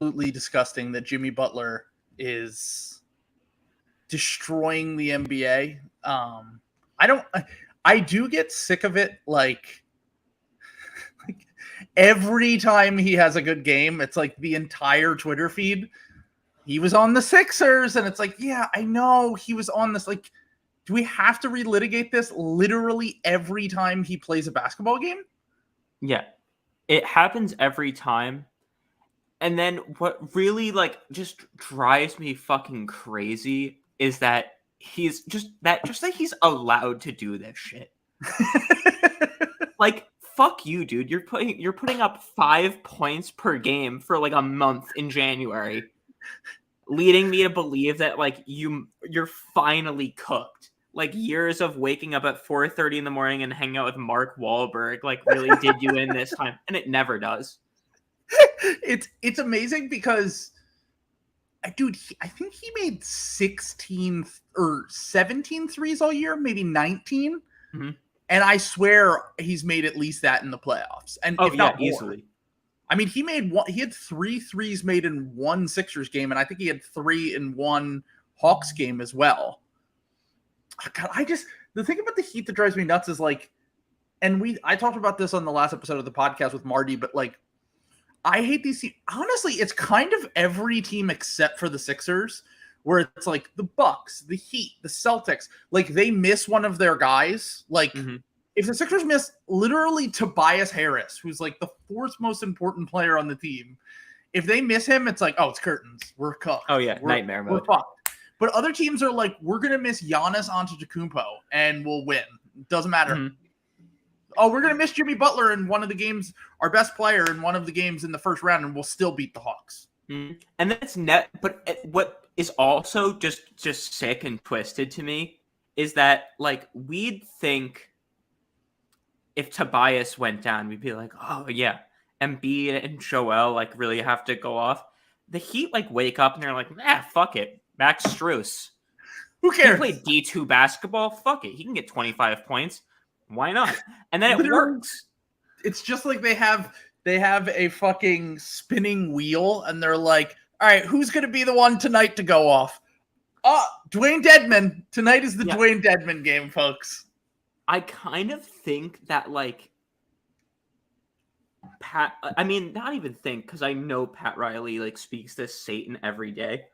absolutely disgusting that Jimmy Butler is destroying the NBA. I do get sick of it. Like every time he has a good game, it's like the entire Twitter feed. He was on the Sixers, and it's like, yeah, I know he was on this. Like, do we have to relitigate this literally every time he plays a basketball game? Yeah, it happens every time. And then what really like just drives me fucking crazy is that he's just that he's allowed to do this shit. Like, fuck you, dude. You're putting up 5 points per game for like a month in January, leading me to believe that like you're finally cooked. Like years of waking up at 4:30 in the morning and hanging out with Mark Wahlberg like really did you in this time, and it never does. It's amazing because, dude, I think he made 16 or 17 threes all year, maybe 19. Mm-hmm. And I swear he's made at least that in the playoffs. And if not more. Easily. I mean, he had 3 threes made in one Sixers game, and I think he had 3 in one Hawks game as well. Oh, God, the thing about the Heat that drives me nuts is like, and I talked about this on the last episode of the podcast with Marty, but like, I hate these teams. Honestly, it's kind of every team except for the Sixers, where it's like the Bucks, the Heat, the Celtics, like they miss one of their guys. Like if the Sixers miss literally Tobias Harris, who's like the 4th most important player on the team, if they miss him, it's like, oh, it's curtains. We're cooked. Oh yeah, nightmare mode. We're fucked. But other teams are like, we're gonna miss Giannis Antetokounmpo and we'll win. Doesn't matter. Mm-hmm. Oh, we're going to miss Jimmy Butler in one of the games, our best player in one of the games in the first round, and we'll still beat the Hawks. Mm-hmm. And that's but what is also just sick and twisted to me is that, like, we'd think if Tobias went down, we'd be like, oh, yeah, Embiid and Joel, like, really have to go off. The Heat, like, wake up and they're like, fuck it. Max Strus. Who cares? He played D2 basketball. Fuck it. He can get 25 points. Why not? And then it works. It's just like they have a fucking spinning wheel, and they're like, all right, who's going to be the one tonight to go off? Dwayne Dedman. Tonight is the Dwayne Dedman game, folks. I kind of think that, like, not even think, because I know Pat Riley, like, speaks to Satan every day.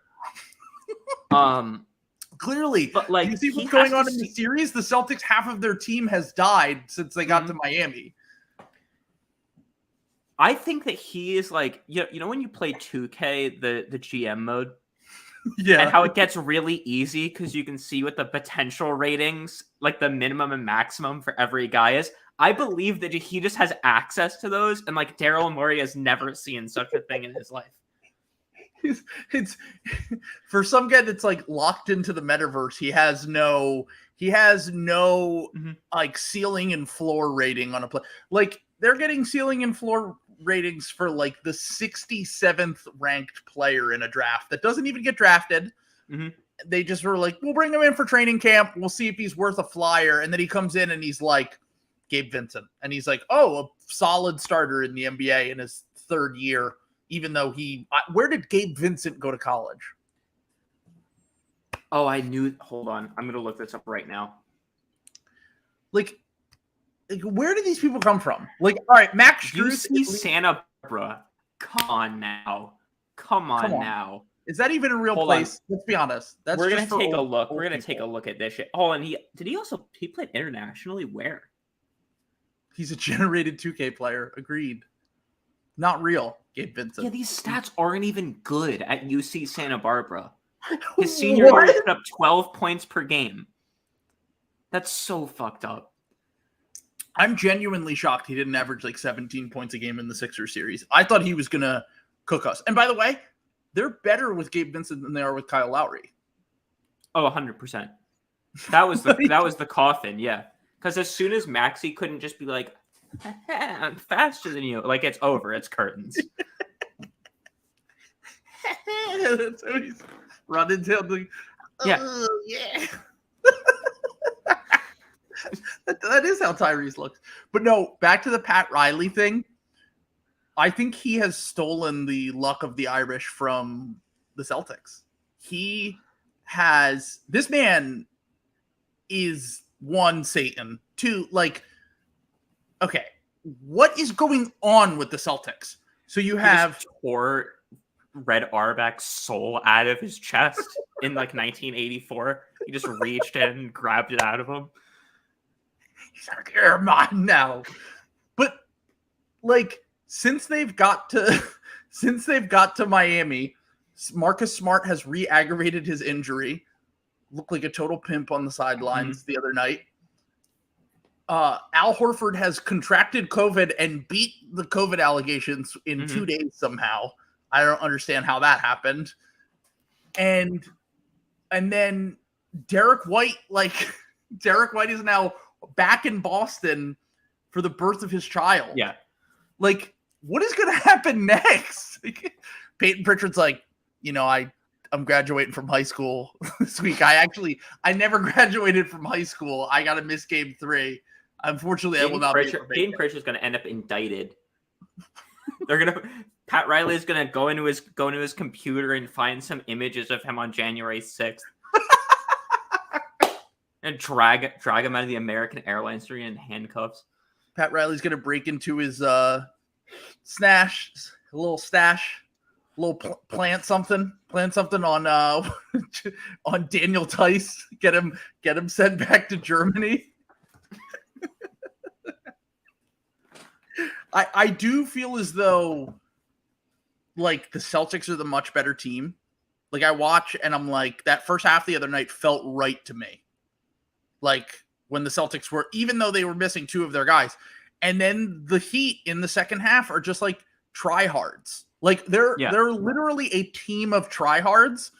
Clearly, but like, you see what's going on in the series? The Celtics, half of their team has died since they got to Miami. I think that he is like, you know when you play 2K, the GM mode? Yeah. And how it gets really easy because you can see what the potential ratings, like the minimum and maximum for every guy is. I believe that he just has access to those, and like Daryl Morey has never seen such a thing in his life. It's for some guy that's like locked into the metaverse. He has no like ceiling and floor rating on a play. Like they're getting ceiling and floor ratings for like the 67th ranked player in a draft that doesn't even get drafted. Mm-hmm. They just were like, we'll bring him in for training camp. We'll see if he's worth a flyer. And then he comes in and he's like Gabe Vincent. And he's like, oh, a solid starter in the NBA in his 3rd year. Even though where did Gabe Vincent go to college? Oh, I knew. Hold on. I'm going to look this up right now. Like, where did these people come from? Like, all right, Max Strus. UC Santa Barbara. Come on now. Come on now. Is that even a real place? Let's be honest. We're going to take a look. We're going to take a look at this shit. Oh, and he played internationally? Where? He's a generated 2K player. Agreed. Not real. Gabe Vincent. Yeah, these stats aren't even good at UC Santa Barbara. His senior year he put up 12 points per game. That's so fucked up. I'm genuinely shocked he didn't average like 17 points a game in the Sixers series. I thought he was going to cook us. And by the way, they're better with Gabe Vincent than they are with Kyle Lowry. Oh, 100%. That was the coffin, yeah. Because as soon as Maxey couldn't just be like, I'm faster than you. Like, it's over. It's curtains. That's how he's running down the... Yeah. Yeah. that is how Tyrese looks. But no, back to the Pat Riley thing. I think he has stolen the luck of the Irish from the Celtics. This man is one, Satan, two, like, okay, what is going on with the Celtics? So you have tore Red Auerbach's soul out of his chest in like 1984. He just reached in and grabbed it out of him. He's like, you're mine now. But like, since they've got to Miami, Marcus Smart has re-aggravated his injury. Looked like a total pimp on the sidelines the other night. Al Horford has contracted COVID and beat the COVID allegations in 2 days somehow. I don't understand how that happened. And then Derek White is now back in Boston for the birth of his child. Yeah. Like, what is going to happen next? Peyton Pritchard's like, I'm graduating from high school this week. I never graduated from high school. I got to miss game 3. Unfortunately, I will not be. Peyton Pritchard's going to end up indicted. Pat Riley is going to go into his computer and find some images of him on January 6th. And drag him out of the American Airlines in handcuffs. Pat Riley's going to break into his little stash, plant something on on Daniel Tice. Get him sent back to Germany. I do feel as though like the Celtics are the much better team. Like, I watch and I'm like, that first half the other night felt right to me. Like, when the Celtics were, even though they were missing 2 of their guys. And then the Heat in the second half are just like tryhards. Like, they're literally a team of tryhards.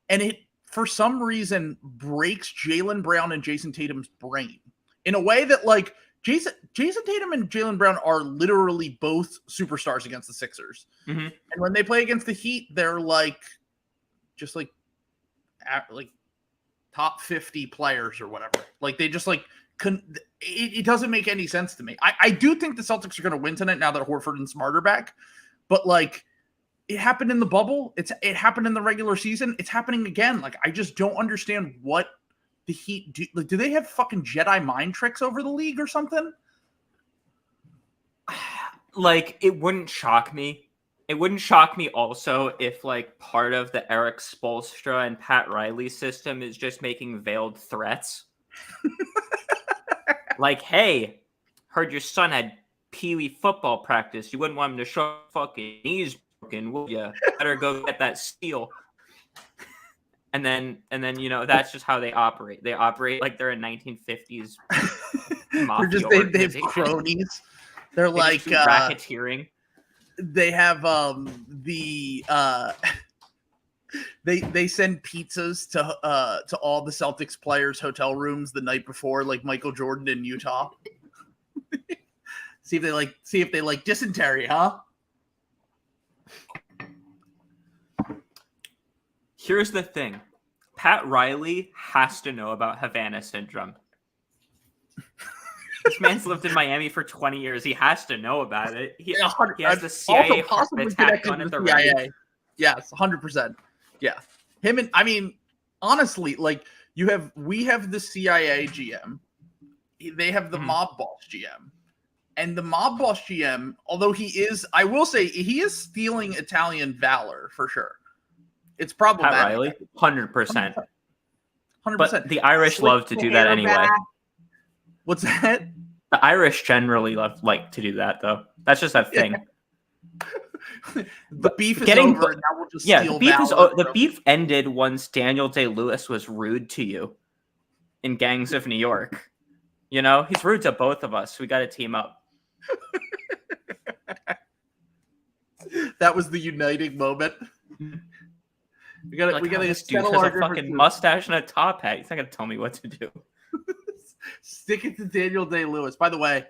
And it, for some reason, breaks Jaylen Brown and Jason Tatum's brain in a way that, like, Jason Tatum and Jaylen Brown are literally both superstars against the Sixers. And when they play against the Heat, they're like, just like top 50 players or whatever. Like, they just like, it doesn't make any sense to me. I do think the Celtics are going to win tonight now that Horford and Smart are back. But like, it happened in the bubble. It happened in the regular season. It's happening again. Like, I just don't understand what the Heat do. Like, do they have fucking Jedi mind tricks over the league or something? Like, it wouldn't shock me. It wouldn't shock me also if, like, part of the Eric Spoelstra and Pat Riley system is just making veiled threats. Like, hey, heard your son had Pee-wee football practice. You wouldn't want him to show fucking knees broken, would you? Better go get that steal. And then that's just how they operate. They operate like they're a 1950s mafia. They have cronies. They're like racketeering. They have they send pizzas to all the Celtics players' hotel rooms the night before, like Michael Jordan in Utah. see if they like dysentery, huh? Here's the thing. Pat Riley has to know about Havana syndrome. This man's lived in Miami for 20 years. He has to know about it. He has the CIA heart attack on at the CIA. Yes, 100%. Yeah. Him and, I mean, honestly, like, we have the CIA GM. They have the mob boss GM. And the mob boss GM, although I will say, he is stealing Italian valor for sure. It's problematic. Pat Riley, 100%. 100%. But the Irish love to do that anyway. What's that? The Irish generally like to do that, though. That's just a thing. The beef is over, and now we'll just steal the beef ended once Daniel Day-Lewis was rude to you in Gangs of New York. He's rude to both of us. We got to team up. That was the uniting moment. We got to settle our fucking mustache and a top hat. He's not gonna tell me what to do. Stick it to Daniel Day-Lewis. By the way,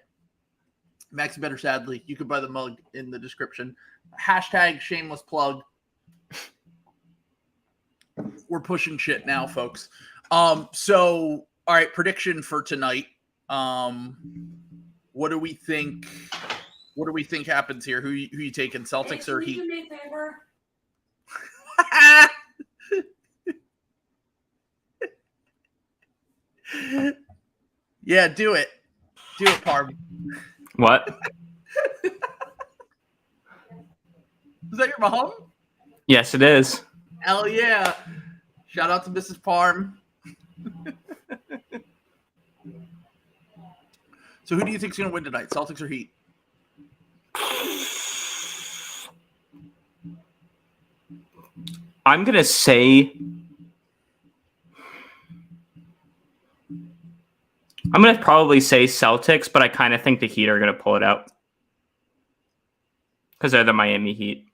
Maxi Better Sadly, you can buy the mug in the description. # shameless plug. We're pushing shit now, folks. So, all right, prediction for tonight. What do we think What do we think happens here? Who you taking, Celtics or Heat? Do me a favor? Yeah, do it. Do it, Parm. What? Is that your mom? Yes, it is. Hell yeah. Shout out to Mrs. Parm. So who do you think's going to win tonight, Celtics or Heat? I'm going to say I'm going to probably say Celtics, but I kind of think the Heat are going to pull it out because they're the Miami Heat.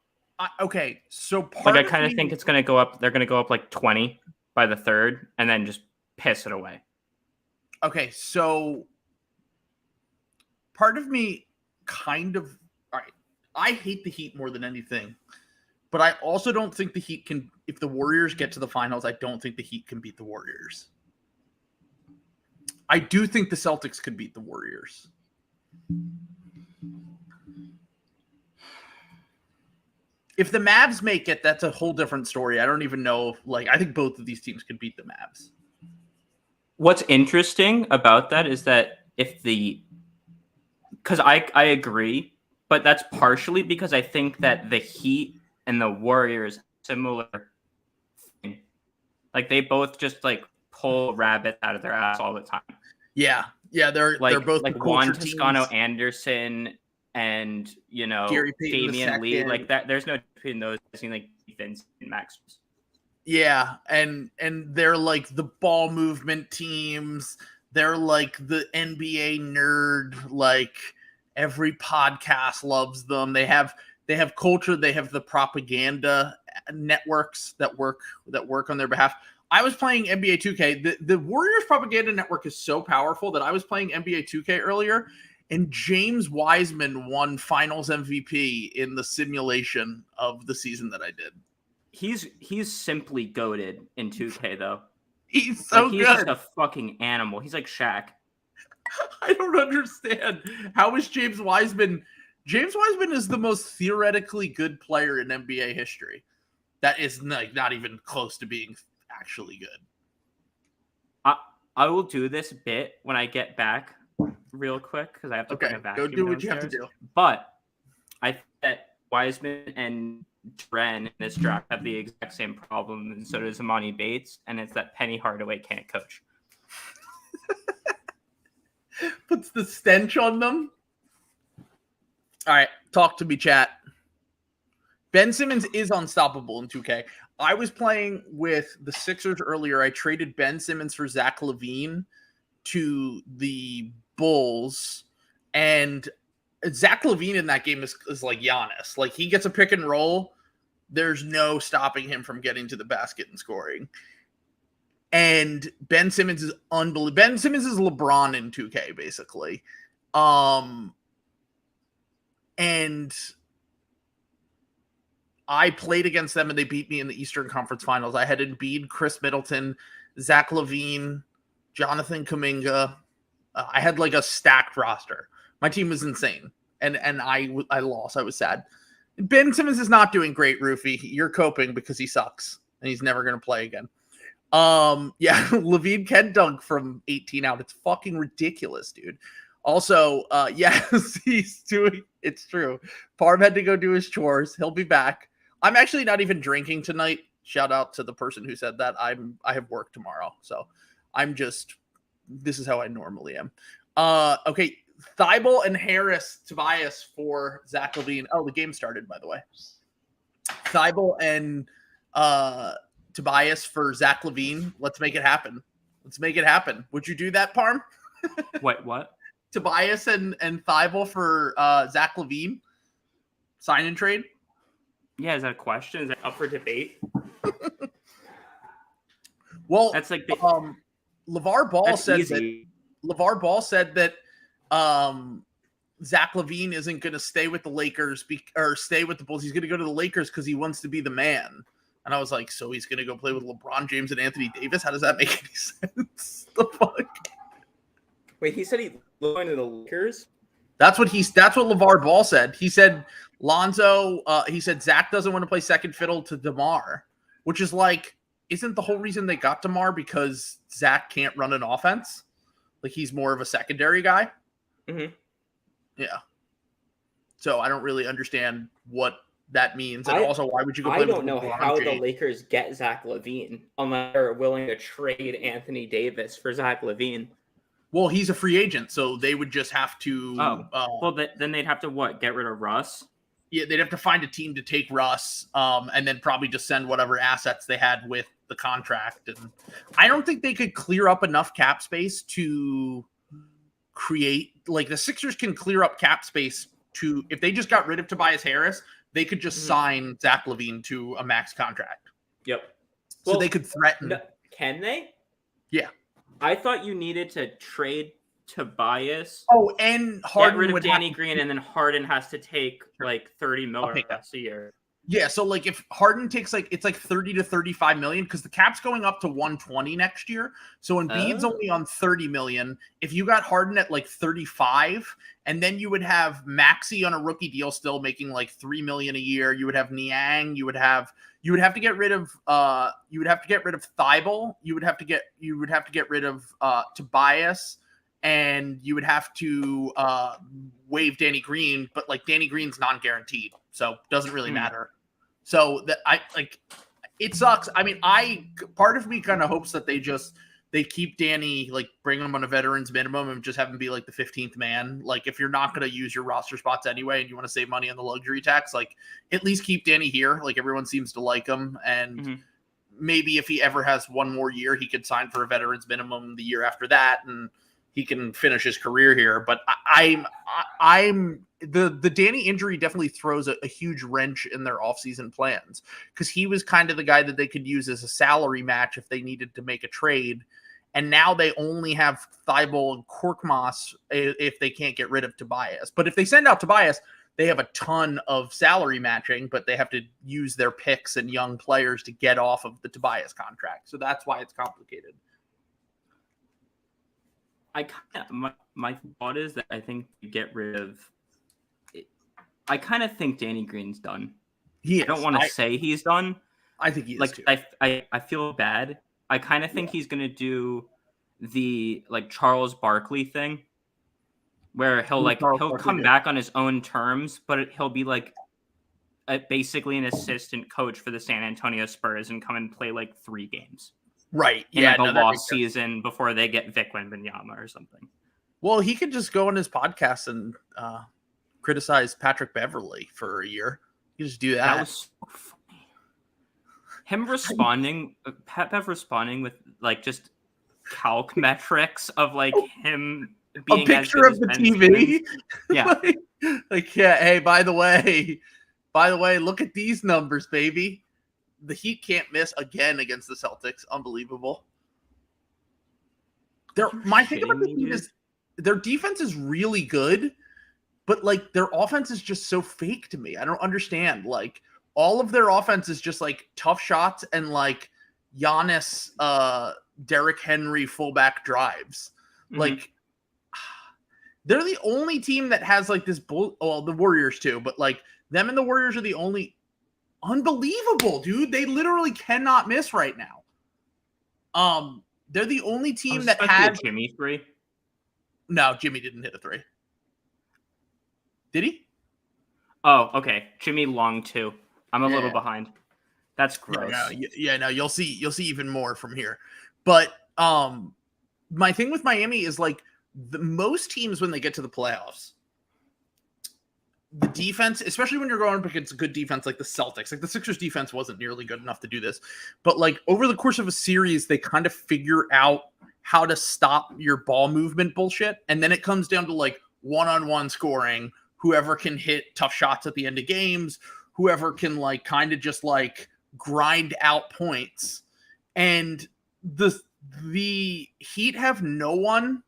Okay, so I kind of think it's going to go up. They're going to go up like 20 by the third and then just piss it away. Okay, so part of me kind of, all right, I hate the Heat more than anything, but I also don't think the Heat can, if the Warriors get to the finals, I don't think the Heat can beat the Warriors. I do think the Celtics could beat the Warriors. If the Mavs make it, that's a whole different story. I don't even know. I think both of these teams could beat the Mavs. What's interesting about that is that because I agree, but that's partially because I think that the Heat and the Warriors similar thing. Like they both just pull rabbits out of their ass all the time. Yeah, they're both like Juan Toscano Anderson and Damian Lee, like that. There's no between those. I think Vince and Max. Yeah, and they're like the ball movement teams. They're like the NBA nerd. Like every podcast loves them. They have culture. They have the propaganda networks that work on their behalf. I was playing NBA 2K. The Warriors propaganda network is so powerful that I was playing NBA 2K earlier, and James Wiseman won Finals MVP in the simulation of the season that I did. He's simply goated in 2K though. He's so good. He's just a fucking animal. He's like Shaq. I don't understand. How is James Wiseman? James Wiseman is the most theoretically good player in NBA history. That is not even close to being actually good. I will do this bit when I get back real quick because I have to bring a vacuum. Go do what downstairs. you have to do. But I think that Wiseman and Duren in this draft have the exact same problem, and so does Imani Bates, and it's that Penny Hardaway can't coach. Puts the stench on them. All right, talk to me, chat. Ben Simmons is unstoppable in 2K. I was playing with the Sixers earlier. I traded Ben Simmons for Zach LaVine to the Bulls, and Zach LaVine in that game is like Giannis. Like, he gets a pick and roll. There's no stopping him from getting to the basket and scoring. And Ben Simmons is unbelievable. Ben Simmons is LeBron in 2K, basically. And I played against them, and they beat me in the Eastern Conference Finals. I had Embiid, Chris Middleton, Zach LaVine, Jonathan Kuminga. I had like a stacked roster. My team was insane, and I lost. I was sad. Ben Simmons is not doing great, Roofy. You're coping because he sucks, and he's never going to play again. Yeah, LaVine can dunk from 18 out. It's fucking ridiculous, dude. Also, yes, it's true. Parm had to go do his chores. He'll be back. I'm actually not even drinking tonight. Shout out to the person who said that. I have work tomorrow, so this is how I normally am. Okay, Thibault and Tobias for Zach LaVine. Oh, the game started, by the way. Thibault and Tobias for Zach LaVine. Let's make it happen. Would you do that, Parm? Wait, what? Tobias and Thibault for Zach LaVine. Sign and trade? Yeah, is that a question? Is that up for debate? Well, that's like LeVar Ball said that Zach LaVine isn't going to stay with the Lakers or stay with the Bulls. He's going to go to the Lakers because he wants to be the man. And I was like, so he's going to go play with LeBron James and Anthony Davis? How does that make any sense? The fuck? Wait, he said he's going to the Lakers? That's what LeVar Ball said. He said Lonzo. He said Zach doesn't want to play second fiddle to DeMar, which is like, isn't the whole reason they got DeMar because Zach can't run an offense? Like he's more of a secondary guy. Mm-hmm. Yeah. So I don't really understand what that means, and also why would you go play? I don't know how the Lakers get Zach LaVine unless they're willing to trade Anthony Davis for Zach LaVine. Well, he's a free agent, so they would just have to. Then they'd have to get rid of Russ. Yeah, they'd have to find a team to take Russ, and then probably just send whatever assets they had with the contract. And I don't think they could clear up enough cap space to create, like the Sixers can clear up cap space to, if they just got rid of Tobias Harris, they could just sign Zach LaVine to a max contract. Yep. So they could threaten. Can they? Yeah. I thought you needed to trade Tobias. Oh, and Harden get rid of Danny Green, and then Harden has to take like $30 million a year. Yeah, so like if Harden takes it's like 30 to 35 million because the cap's going up to 120 next year. So Embiid's only on 30 million. If you got Harden at like 35, and then you would have Maxey on a rookie deal still making like 3 million a year. You would have Niang. You would have to get rid of Thibault. You would have to get rid of Tobias. And you would have to waive Danny Green, but like Danny Green's non-guaranteed, so doesn't really matter. So that it sucks. I mean, part of me kind of hopes that they keep Danny, like bring him on a veterans minimum and just have him be like the 15th man. Like if you're not going to use your roster spots anyway and you want to save money on the luxury tax, like at least keep Danny here. Like everyone seems to like him, and maybe if he ever has one more year, he could sign for a veterans minimum the year after that, and he can finish his career here. But the Danny injury definitely throws a huge wrench in their offseason plans, because he was kind of the guy that they could use as a salary match if they needed to make a trade. And now they only have Thibault and Korkmaz if they can't get rid of Tobias. But if they send out Tobias, they have a ton of salary matching, but they have to use their picks and young players to get off of the Tobias contract. So that's why it's complicated. My thought is that I think to get rid of it, I kind of think Danny Green's done. I don't want to say he's done. I think he is too. I feel bad. I kind of think he's gonna do the like Charles Barkley thing, where he'll come back on his own terms, but he'll be like basically an assistant coach for the San Antonio Spurs and come and play like 3 games. Right. In a lost season before they get Vic Wembanyama or something. Well, he could just go on his podcast and criticize Patrick Beverley for a year. You just do that. That was so funny. Him responding, Pat Bev responding with like just calc metrics of like him being a picture of the TV. Yeah. Yeah. Hey, by the way, look at these numbers, baby. The Heat can't miss again against the Celtics. Unbelievable. My thing about the Heat is their defense is really good, but like their offense is just so fake to me. I don't understand. Like all of their offense is just like tough shots and like Giannis, Derrick Henry fullback drives. Like they're the only team that has like this well, the Warriors too, but like them and the Warriors are the only. Unbelievable, dude. They literally cannot miss right now. They're the only team that had Jimmy 3. No, Jimmy didn't hit a 3. Did he? Oh, okay. Jimmy long 2. I'm a little behind. That's gross. No, you'll see even more from here. But my thing with Miami is like most teams when they get to the playoffs, the defense, especially when you're going up against a good defense like the Celtics, like the Sixers defense wasn't nearly good enough to do this, but like over the course of a series, they kind of figure out how to stop your ball movement bullshit. And then it comes down to like one-on-one scoring, whoever can hit tough shots at the end of games, whoever can like kind of just like grind out points. And the Heat have no one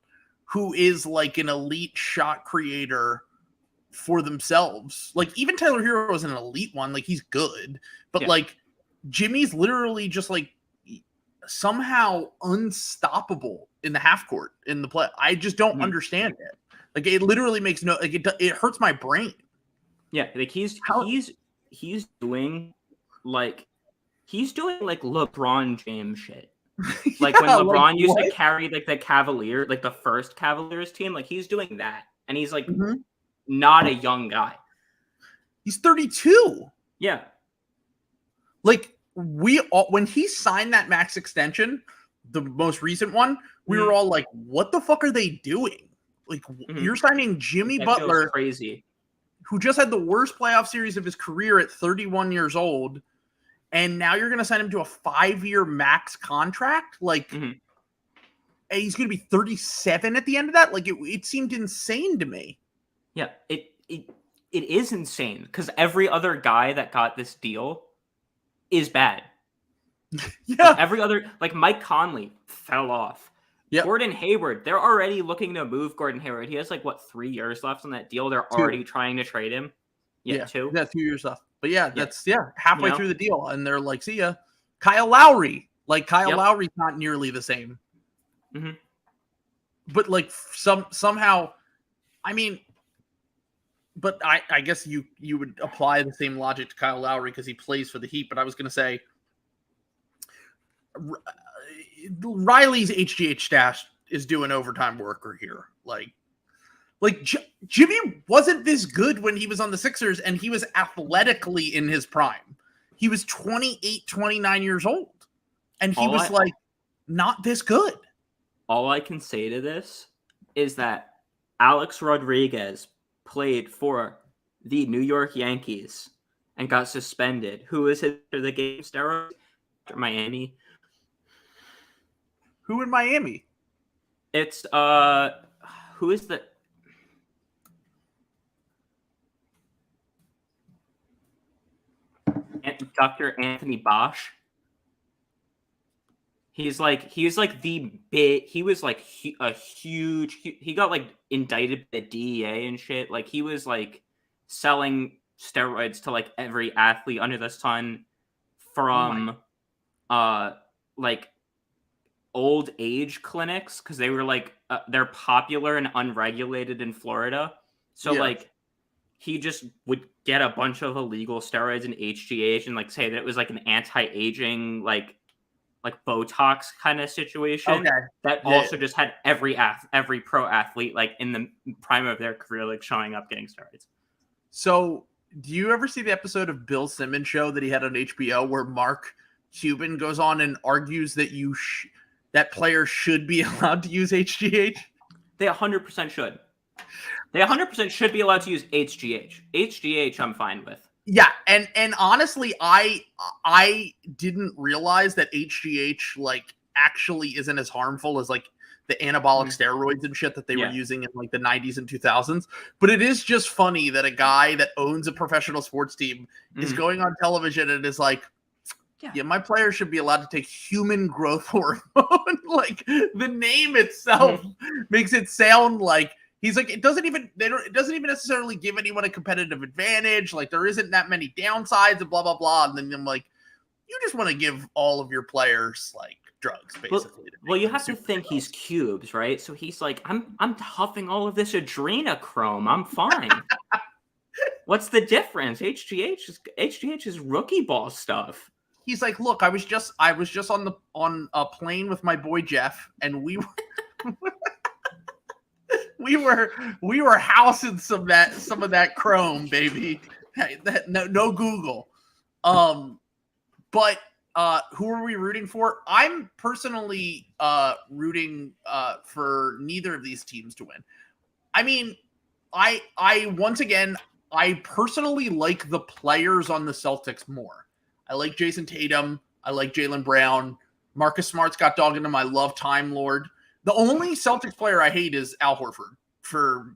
who is like an elite shot creator for themselves. Like even Tyler Hero is an elite one. Like he's good, but like Jimmy's literally just like somehow unstoppable in the half court in the play. I just don't understand it. Like it literally makes no like it hurts my brain. Yeah, like he's doing like LeBron James shit. Like when LeBron used to carry like the Cavalier, like the first Cavaliers team, like he's doing that, and he's like not a young guy. He's 32. Yeah, like when he signed that max extension, the most recent one, we were all like, "What the fuck are they doing?" Like you're signing Jimmy Butler, crazy, who just had the worst playoff series of his career at 31 years old, and now you're going to sign him to a 5-year max contract. Like, and he's going to be 37 at the end of that. Like, it seemed insane to me. Yeah, it is insane because every other guy that got this deal is bad. Yeah, like every other, like Mike Conley fell off. Yeah, Gordon Hayward, they're already looking to move Gordon Hayward. He has like 3 years left on that deal. They're already trying to trade him. Yeah, 2. Yeah, 2 years left. But that's halfway through the deal, and they're like, "See ya." Kyle Lowry, Lowry's not nearly the same. But like somehow, I mean, but I guess you would apply the same logic to Kyle Lowry because he plays for the Heat. But I was going to say, Riley's HGH stash is doing overtime worker here. Like Jimmy wasn't this good when he was on the Sixers, and he was athletically in his prime. He was 28, 29 years old, and he was not this good. All I can say to this is that Alex Rodriguez played for the New York Yankees and got suspended. Who is it for the game? Steroids? Miami. Who in Miami? It's who is the Dr. Anthony Bosch. He was like the big. He was like a huge. He got like indicted by the DEA and shit. Like he was like selling steroids to like every athlete under the sun from like old age clinics because they were like they're popular and unregulated in Florida. So like he just would get a bunch of illegal steroids and HGH and like say that it was like an anti-aging like Botox kind of situation that also just had every pro athlete like in the prime of their career like showing up getting steroids. So do you ever see the episode of Bill Simmons show that he had on HBO where Mark Cuban goes on and argues that that players should be allowed to use HGH? They 100% should. They 100% should be allowed to use HGH. HGH I'm fine with. Yeah, and honestly, I didn't realize that HGH like actually isn't as harmful as like the anabolic steroids and shit that they were using in like the 90s and 2000s. But it is just funny that a guy that owns a professional sports team is going on television and is like, yeah, my players should be allowed to take human growth hormone. Like the name itself makes it sound like he's like, it doesn't even necessarily give anyone a competitive advantage. Like there isn't that many downsides and blah, blah, blah. And then I'm like, you just want to give all of your players like drugs, basically. Well, you have to think he's cubes, right? So he's like, I'm huffing all of this adrenochrome. I'm fine. What's the difference? HGH is rookie ball stuff. He's like, look, I was just on a plane with my boy Jeff, and we were housing some of that chrome, baby. No Google. But who are we rooting for? I'm personally rooting for neither of these teams to win. I mean, I once again, I personally like the players on the Celtics more. I like Jason Tatum. I like Jaylen Brown. Marcus Smart's got dog in him. I love Time Lord. The only Celtics player I hate is Al Horford. The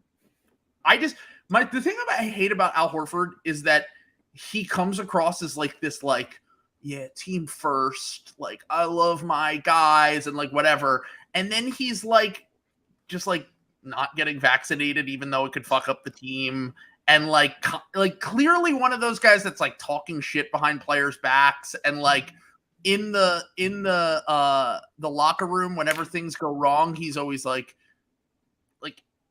thing I hate about Al Horford is that he comes across as like this, like, yeah, team first, like I love my guys and like whatever. And then he's like, just like not getting vaccinated, even though it could fuck up the team. And like clearly one of those guys that's like talking shit behind players' backs and like in the locker room, whenever things go wrong, he's always like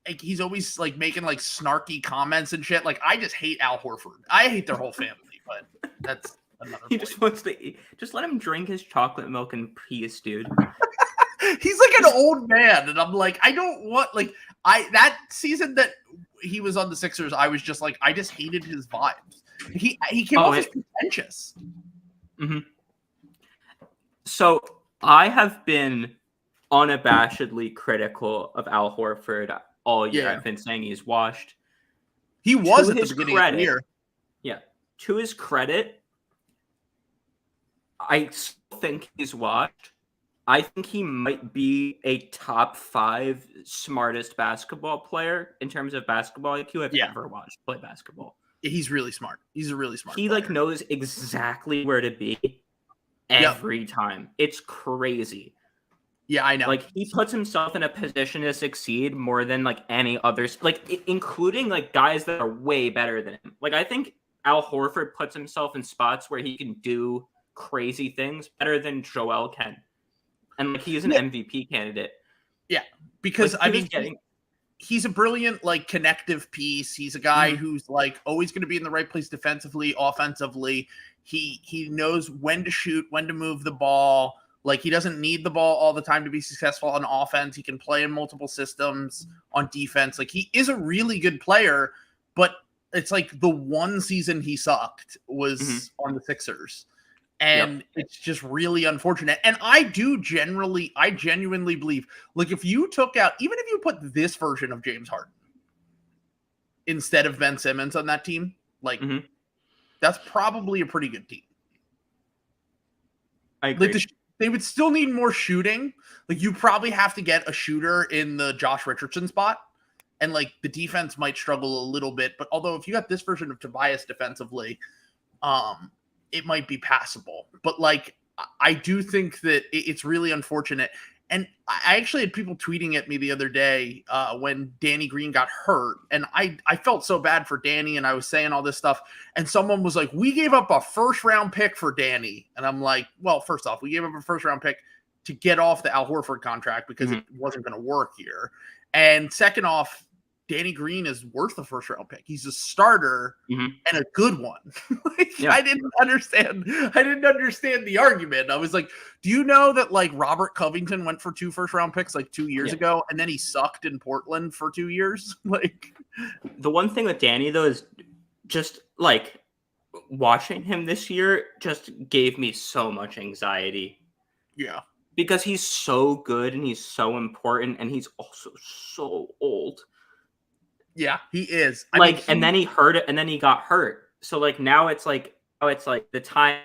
like he's always like making like snarky comments and shit. Like I just hate Al Horford. I hate their whole family, but that's another He point. just wants to just let him drink his chocolate milk in peace, dude. He's like an old man, and I'm like, I don't want like that season that he was on the Sixers, I was just like, I just hated his vibes. He came off as pretentious. Mm-hmm. So I have been unabashedly critical of Al Horford all year. I've been saying he's washed. He was at the beginning of the year. Yeah. To his credit, I still think he's washed. I think he might be a top 5 smartest basketball player in terms of basketball IQ I've ever watched play basketball. He's really smart. He's a really smart player. Like knows exactly where to be every time. It's crazy. Yeah, I know. Like he puts himself in a position to succeed more than like any others, like including like guys that are way better than him. Like I think Al Horford puts himself in spots where he can do crazy things better than Joel can. And like he's an MVP candidate. Yeah, because like, he's a brilliant like connective piece. He's a guy who's like always going to be in the right place defensively, offensively. He knows when to shoot, when to move the ball. Like he doesn't need the ball all the time to be successful on offense. He can play in multiple systems on defense. Like he is a really good player, but it's like the one season he sucked was on the Sixers. And it's just really unfortunate. And I genuinely believe, like if you took out, even if you put this version of James Harden instead of Ben Simmons on that team, like that's probably a pretty good team. I agree. Like they would still need more shooting. Like you probably have to get a shooter in the Josh Richardson spot. And like the defense might struggle a little bit. But although if you got this version of Tobias defensively, it might be passable. But like, I do think that it's really unfortunate. And I actually had people tweeting at me the other day when Danny Green got hurt. And I felt so bad for Danny, and I was saying all this stuff. And someone was like, we gave up a first-round pick for Danny. And I'm like, well, first off, we gave up a first-round pick to get off the Al Horford contract because it wasn't going to work here. And second off, Danny Green is worth a first-round pick. He's a starter and a good one. I didn't understand the argument. I was like, do you know that like Robert Covington went for 2 first-round picks like 2 years ago, and then he sucked in Portland for 2 years? Like the one thing with Danny though is just like watching him this year just gave me so much anxiety. Yeah. Because he's so good and he's so important, and he's also so old. Yeah, he is. And then he hurt it, and then he got hurt. So like now it's like the time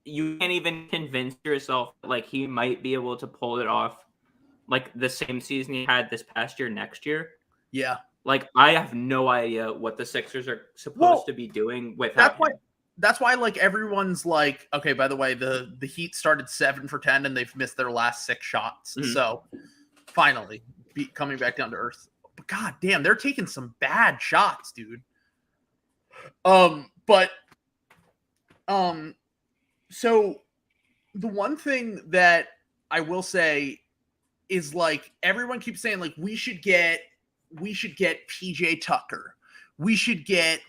you can't even convince yourself that like he might be able to pull it off like the same season he had this past year next year. Yeah. Like I have no idea what the Sixers are supposed to be doing without him. That's why like everyone's like, okay, by the way, the Heat started 7 for 10 and they've missed their last 6 shots. So finally coming back down to earth. But god damn, they're taking some bad shots, dude. So the one thing that I will say is like everyone keeps saying like we should get PJ Tucker. We should get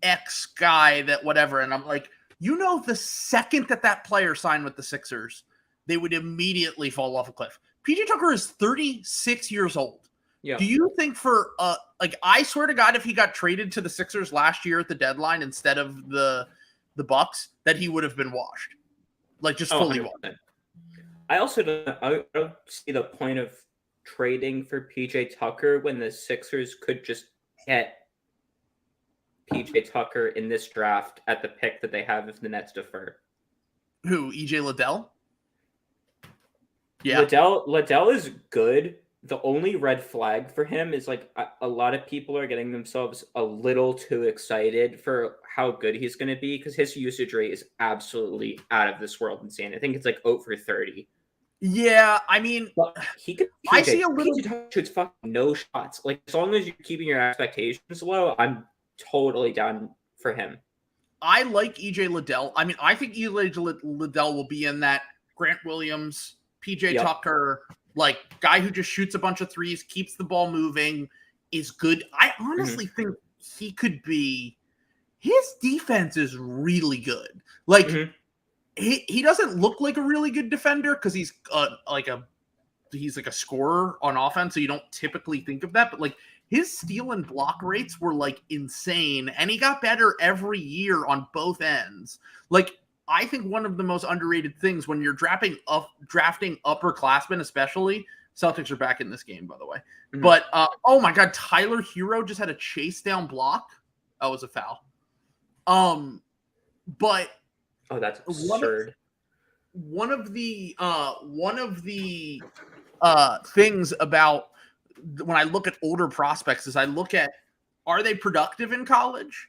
X guy that whatever. And I'm like, the second that player signed with the Sixers, they would immediately fall off a cliff. PJ Tucker is 36 years old. Yeah. Do you think I swear to God, if he got traded to the Sixers last year at the deadline instead of the Bucks, that he would have been washed, like just fully washed. I also don't see the point of trading for PJ Tucker when the Sixers could just get PJ Tucker in this draft at the pick that they have if the Nets defer. Who? EJ Liddell? Yeah, Liddell is good. The only red flag for him is like a lot of people are getting themselves a little too excited for how good he's going to be because his usage rate is absolutely out of this world insane. I think it's like 0 for 30. Yeah, I mean, but he could. I see a little. Shoots fucking no shots. Like as long as you're keeping your expectations low, I'm totally down for him. I like EJ Liddell. I mean, I think EJ Liddell will be in that Grant Williams, PJ Tucker. Like guy who just shoots a bunch of threes, keeps the ball moving. is good. I honestly think he could be. His defense is really good. Like he doesn't look like a really good defender because he's like a scorer on offense, so you don't typically think of that. But like his steal and block rates were like insane, and he got better every year on both ends. Like I think one of the most underrated things when you're drafting upperclassmen, especially Celtics are back in this game, by the way. But oh my God, Tyler Hero just had a chase down block. That was a foul. But that's absurd. One of the things about when I look at older prospects is I look at, are they productive in college?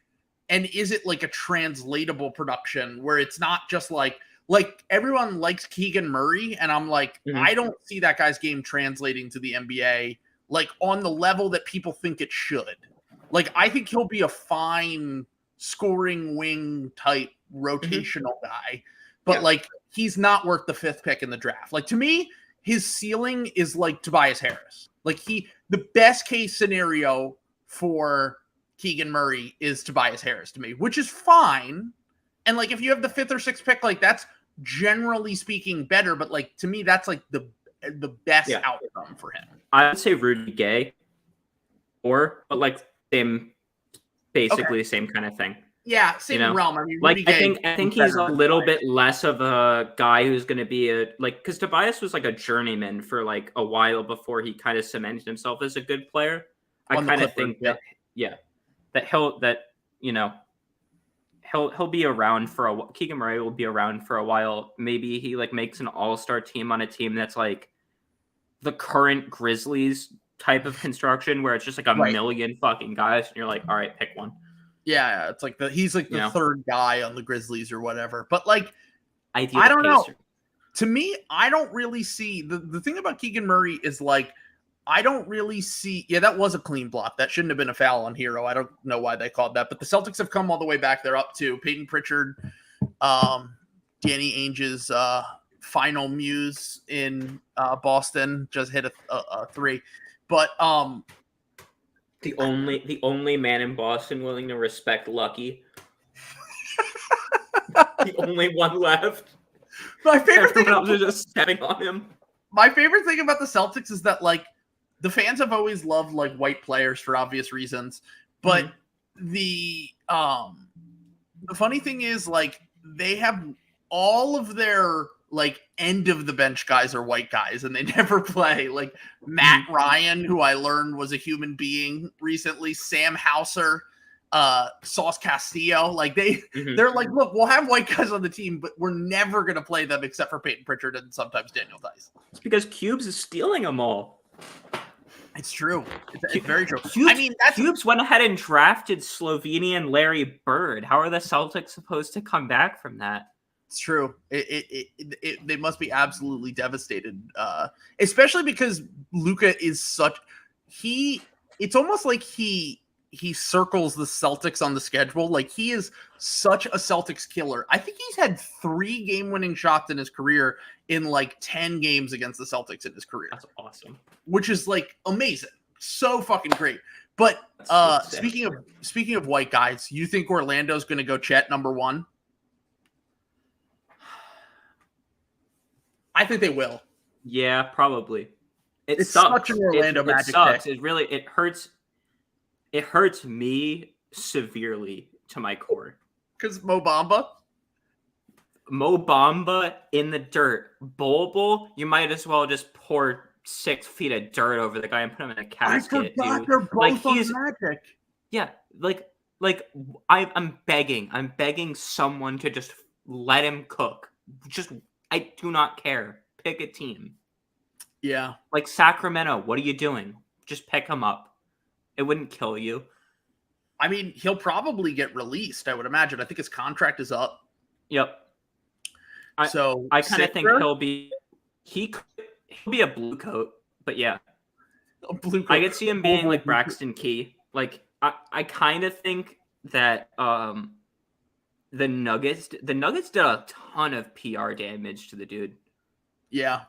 And is it like a translatable production where it's not just like everyone likes Keegan Murray. And I'm like, I don't see that guy's game translating to the NBA, like on the level that people think it should. Like, I think he'll be a fine scoring wing type rotational guy, but like he's not worth the 5th pick in the draft. Like to me, his ceiling is like Tobias Harris. Like the best case scenario for Keegan Murray is Tobias Harris to me, which is fine. And like, if you have the 5th or 6th pick, like that's generally speaking better. But like, to me, that's like the best outcome for him. I would say Rudy Gay but like basically the same kind of thing. Yeah, same realm. I mean, like Rudy I think he's a little bit less of a guy who's going to be because Tobias was like a journeyman for like a while before he kind of cemented himself as a good player. I kind of think that he'll be around for a while. Keegan Murray will be around for a while. Maybe he like makes an all-star team on a team that's like the current Grizzlies type of construction where it's just like a million fucking guys and you're like, all right, pick one. Yeah, it's like he's like the third guy on the Grizzlies or whatever. But like, I don't know. To me, I don't really see the thing about Keegan Murray is like, I don't really see. Yeah, that was a clean block. That shouldn't have been a foul on Hero. I don't know why they called that. But the Celtics have come all the way back. They're up to Peyton Pritchard, Danny Ainge's final muse in Boston just hit a 3. But the only man in Boston willing to respect Lucky. The only one left. My favorite thing else is just stepping on him. My favorite thing about the Celtics is that like the fans have always loved like white players for obvious reasons, but the funny thing is like they have all of their like end of the bench guys are white guys and they never play. Like Matt Ryan, who I learned was a human being recently, Sam Hauser, Sauce Castillo. Like they're like, look, we'll have white guys on the team, but we're never going to play them except for Peyton Pritchard and sometimes Daniel Tice. It's because Cubes is stealing them all. It's true. It's very true. Cubes went ahead and drafted Slovenian Larry Bird. How are the Celtics supposed to come back from that? It's true. They must be absolutely devastated, especially because Luka is it's almost like he circles the Celtics on the schedule. Like he is such a Celtics killer. I think he's had 3 game-winning shots in his career in like 10 games against the Celtics in his career. That's awesome. Which is like amazing. So fucking great. But speaking of white guys, you think Orlando's going to go Chet number 1? I think they will. Yeah, probably. It's such an Orlando Magic It sucks. pick. It hurts. It hurts me severely to my core. Because Mo Bamba in the dirt. Bol, you might as well just pour 6 feet of dirt over the guy and put him in a casket. I forgot they're both on Magic. Yeah, I'm begging someone to just let him cook. I do not care. Pick a team. Yeah. Like Sacramento, what are you doing? Just pick him up. It wouldn't kill you. I mean, he'll probably get released, I would imagine. I think his contract is up. Yep. I kind of think he'll be a blue coat, but yeah. A blue coat. I could see him being like Braxton Key. Like I kind of think that the Nuggets did a ton of PR damage to the dude. Yeah.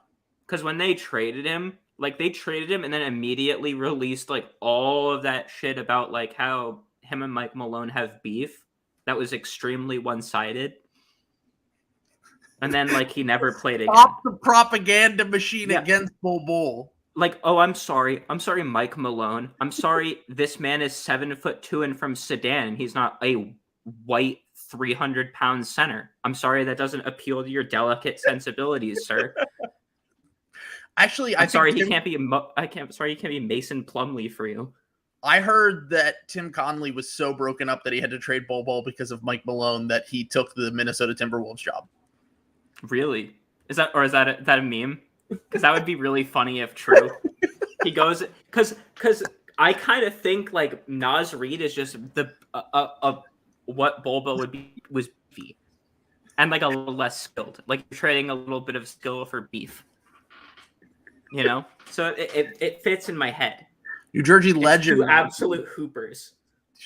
Because when they traded him, Like, they traded him and then immediately released, like, all of that shit about, like, how him and Mike Malone have beef that was extremely one-sided. And then, like, he never played again. Stop the propaganda machine against Bull. Like, oh, I'm sorry, Mike Malone. I'm sorry, this man is 7'2" and from Sudan, and he's not a white 300-pound center. I'm sorry, that doesn't appeal to your delicate sensibilities, sir. Actually, I'm sorry, he can't be Mason Plumlee for you. I heard that Tim Connelly was so broken up that he had to trade Bol because of Mike Malone that he took the Minnesota Timberwolves job. Really? Is that a meme? Because that would be really funny if true. He goes because I kind of think like Naz Reid is just the what Bulba was beef, and like a little less skilled. Like you're trading a little bit of skill for beef. You know, so it fits in my head. New Jersey legend, two absolute hoopers.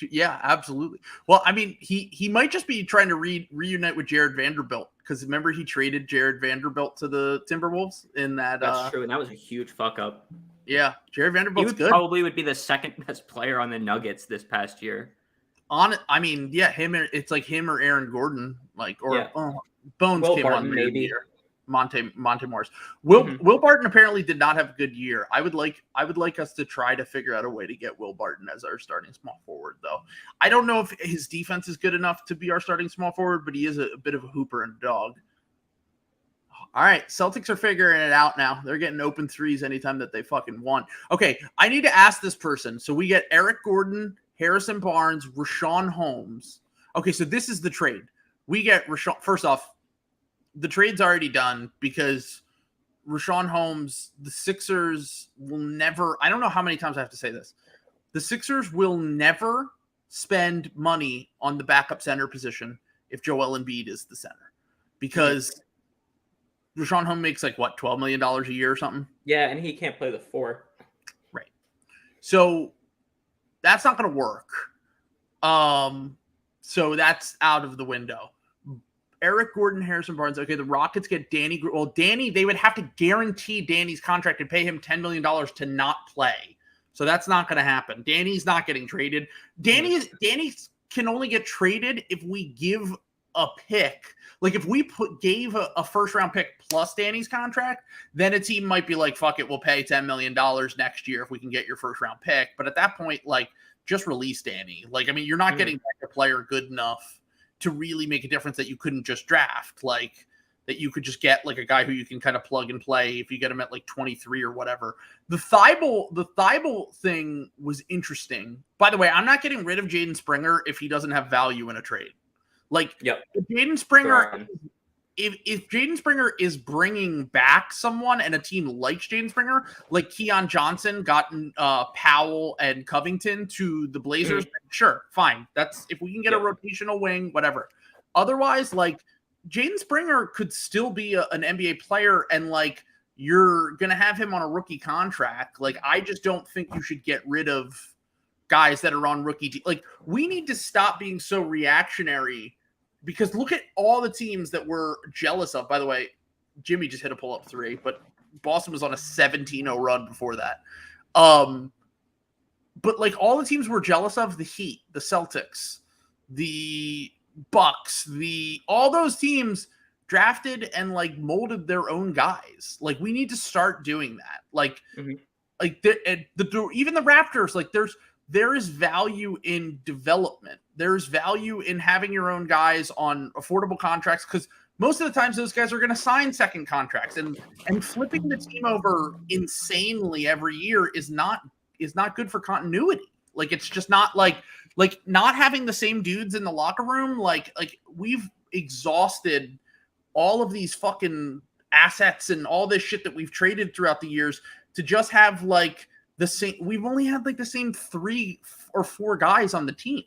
Yeah, absolutely. Well, I mean, he might just be trying to reunite with Jared Vanderbilt because remember he traded Jared Vanderbilt to the Timberwolves in that. That's true, and that was a huge fuck up. Yeah, Jared Vanderbilt's good. Probably would be the second best player on the Nuggets this past year. I mean, yeah, it's like him or Aaron Gordon, like Bones Will came Barton, on maybe. Year. Monte Morris. Will Barton apparently did not have a good year. I would like us to try to figure out a way to get Will Barton as our starting small forward, though. I don't know if his defense is good enough to be our starting small forward, but he is a bit of a hooper and a dog. All right, Celtics are figuring it out now. They're getting open threes anytime that they fucking want. Okay, I need to ask this person. So we get Eric Gordon, Harrison Barnes, Richaun Holmes. Okay, so this is the trade. We get Richaun. First off, the trade's already done because Richaun Holmes, the Sixers will never – I don't know how many times I have to say this. The Sixers will never spend money on the backup center position if Joel Embiid is the center because Richaun Holmes makes like, what, $12 million a year or something? Yeah, and he can't play the 4. Right. So that's not going to work. So that's out of the window. Eric Gordon, Harrison Barnes. Okay, the Rockets get Danny. Well, Danny, they would have to guarantee Danny's contract and pay him $10 million to not play. So that's not going to happen. Danny's not getting traded. Danny can only get traded if we give a pick. Like if we gave a first round pick plus Danny's contract, then a team might be like, fuck it, we'll pay $10 million next year if we can get your first round pick. But at that point, like just release Danny. Like, I mean, you're not getting back a player good enough to really make a difference that you couldn't just draft, like that you could just get like a guy who you can kind of plug and play if you get him at like 23 or whatever. The Thibault thing was interesting. By the way, I'm not getting rid of Jaden Springer if he doesn't have value in a trade. Like if Jaden Springer, if Jaden Springer is bringing back someone and a team likes Jaden Springer, like Keon Johnson got Powell and Covington to the Blazers, sure, fine. That's if we can get a rotational wing, whatever. Otherwise, like Jaden Springer could still be an NBA player, and like you're gonna have him on a rookie contract. Like I just don't think you should get rid of guys that are on rookie. Like we need to stop being so reactionary. Because look at all the teams that we're jealous of. By the way, Jimmy just hit a pull-up 3, but Boston was on a 17-0 run before that. But like all the teams we're jealous of, the Heat, the Celtics, the Bucks, all those teams drafted and like molded their own guys. Like we need to start doing that. Like, even the Raptors, like there is value in development. There's value in having your own guys on affordable contracts because most of the times those guys are going to sign second contracts and flipping the team over insanely every year is not good for continuity. Like it's just not like not having the same dudes in the locker room. Like we've exhausted all of these fucking assets and all this shit that we've traded throughout the years to just have like the same. We've only had like the same 3 or 4 guys on the team.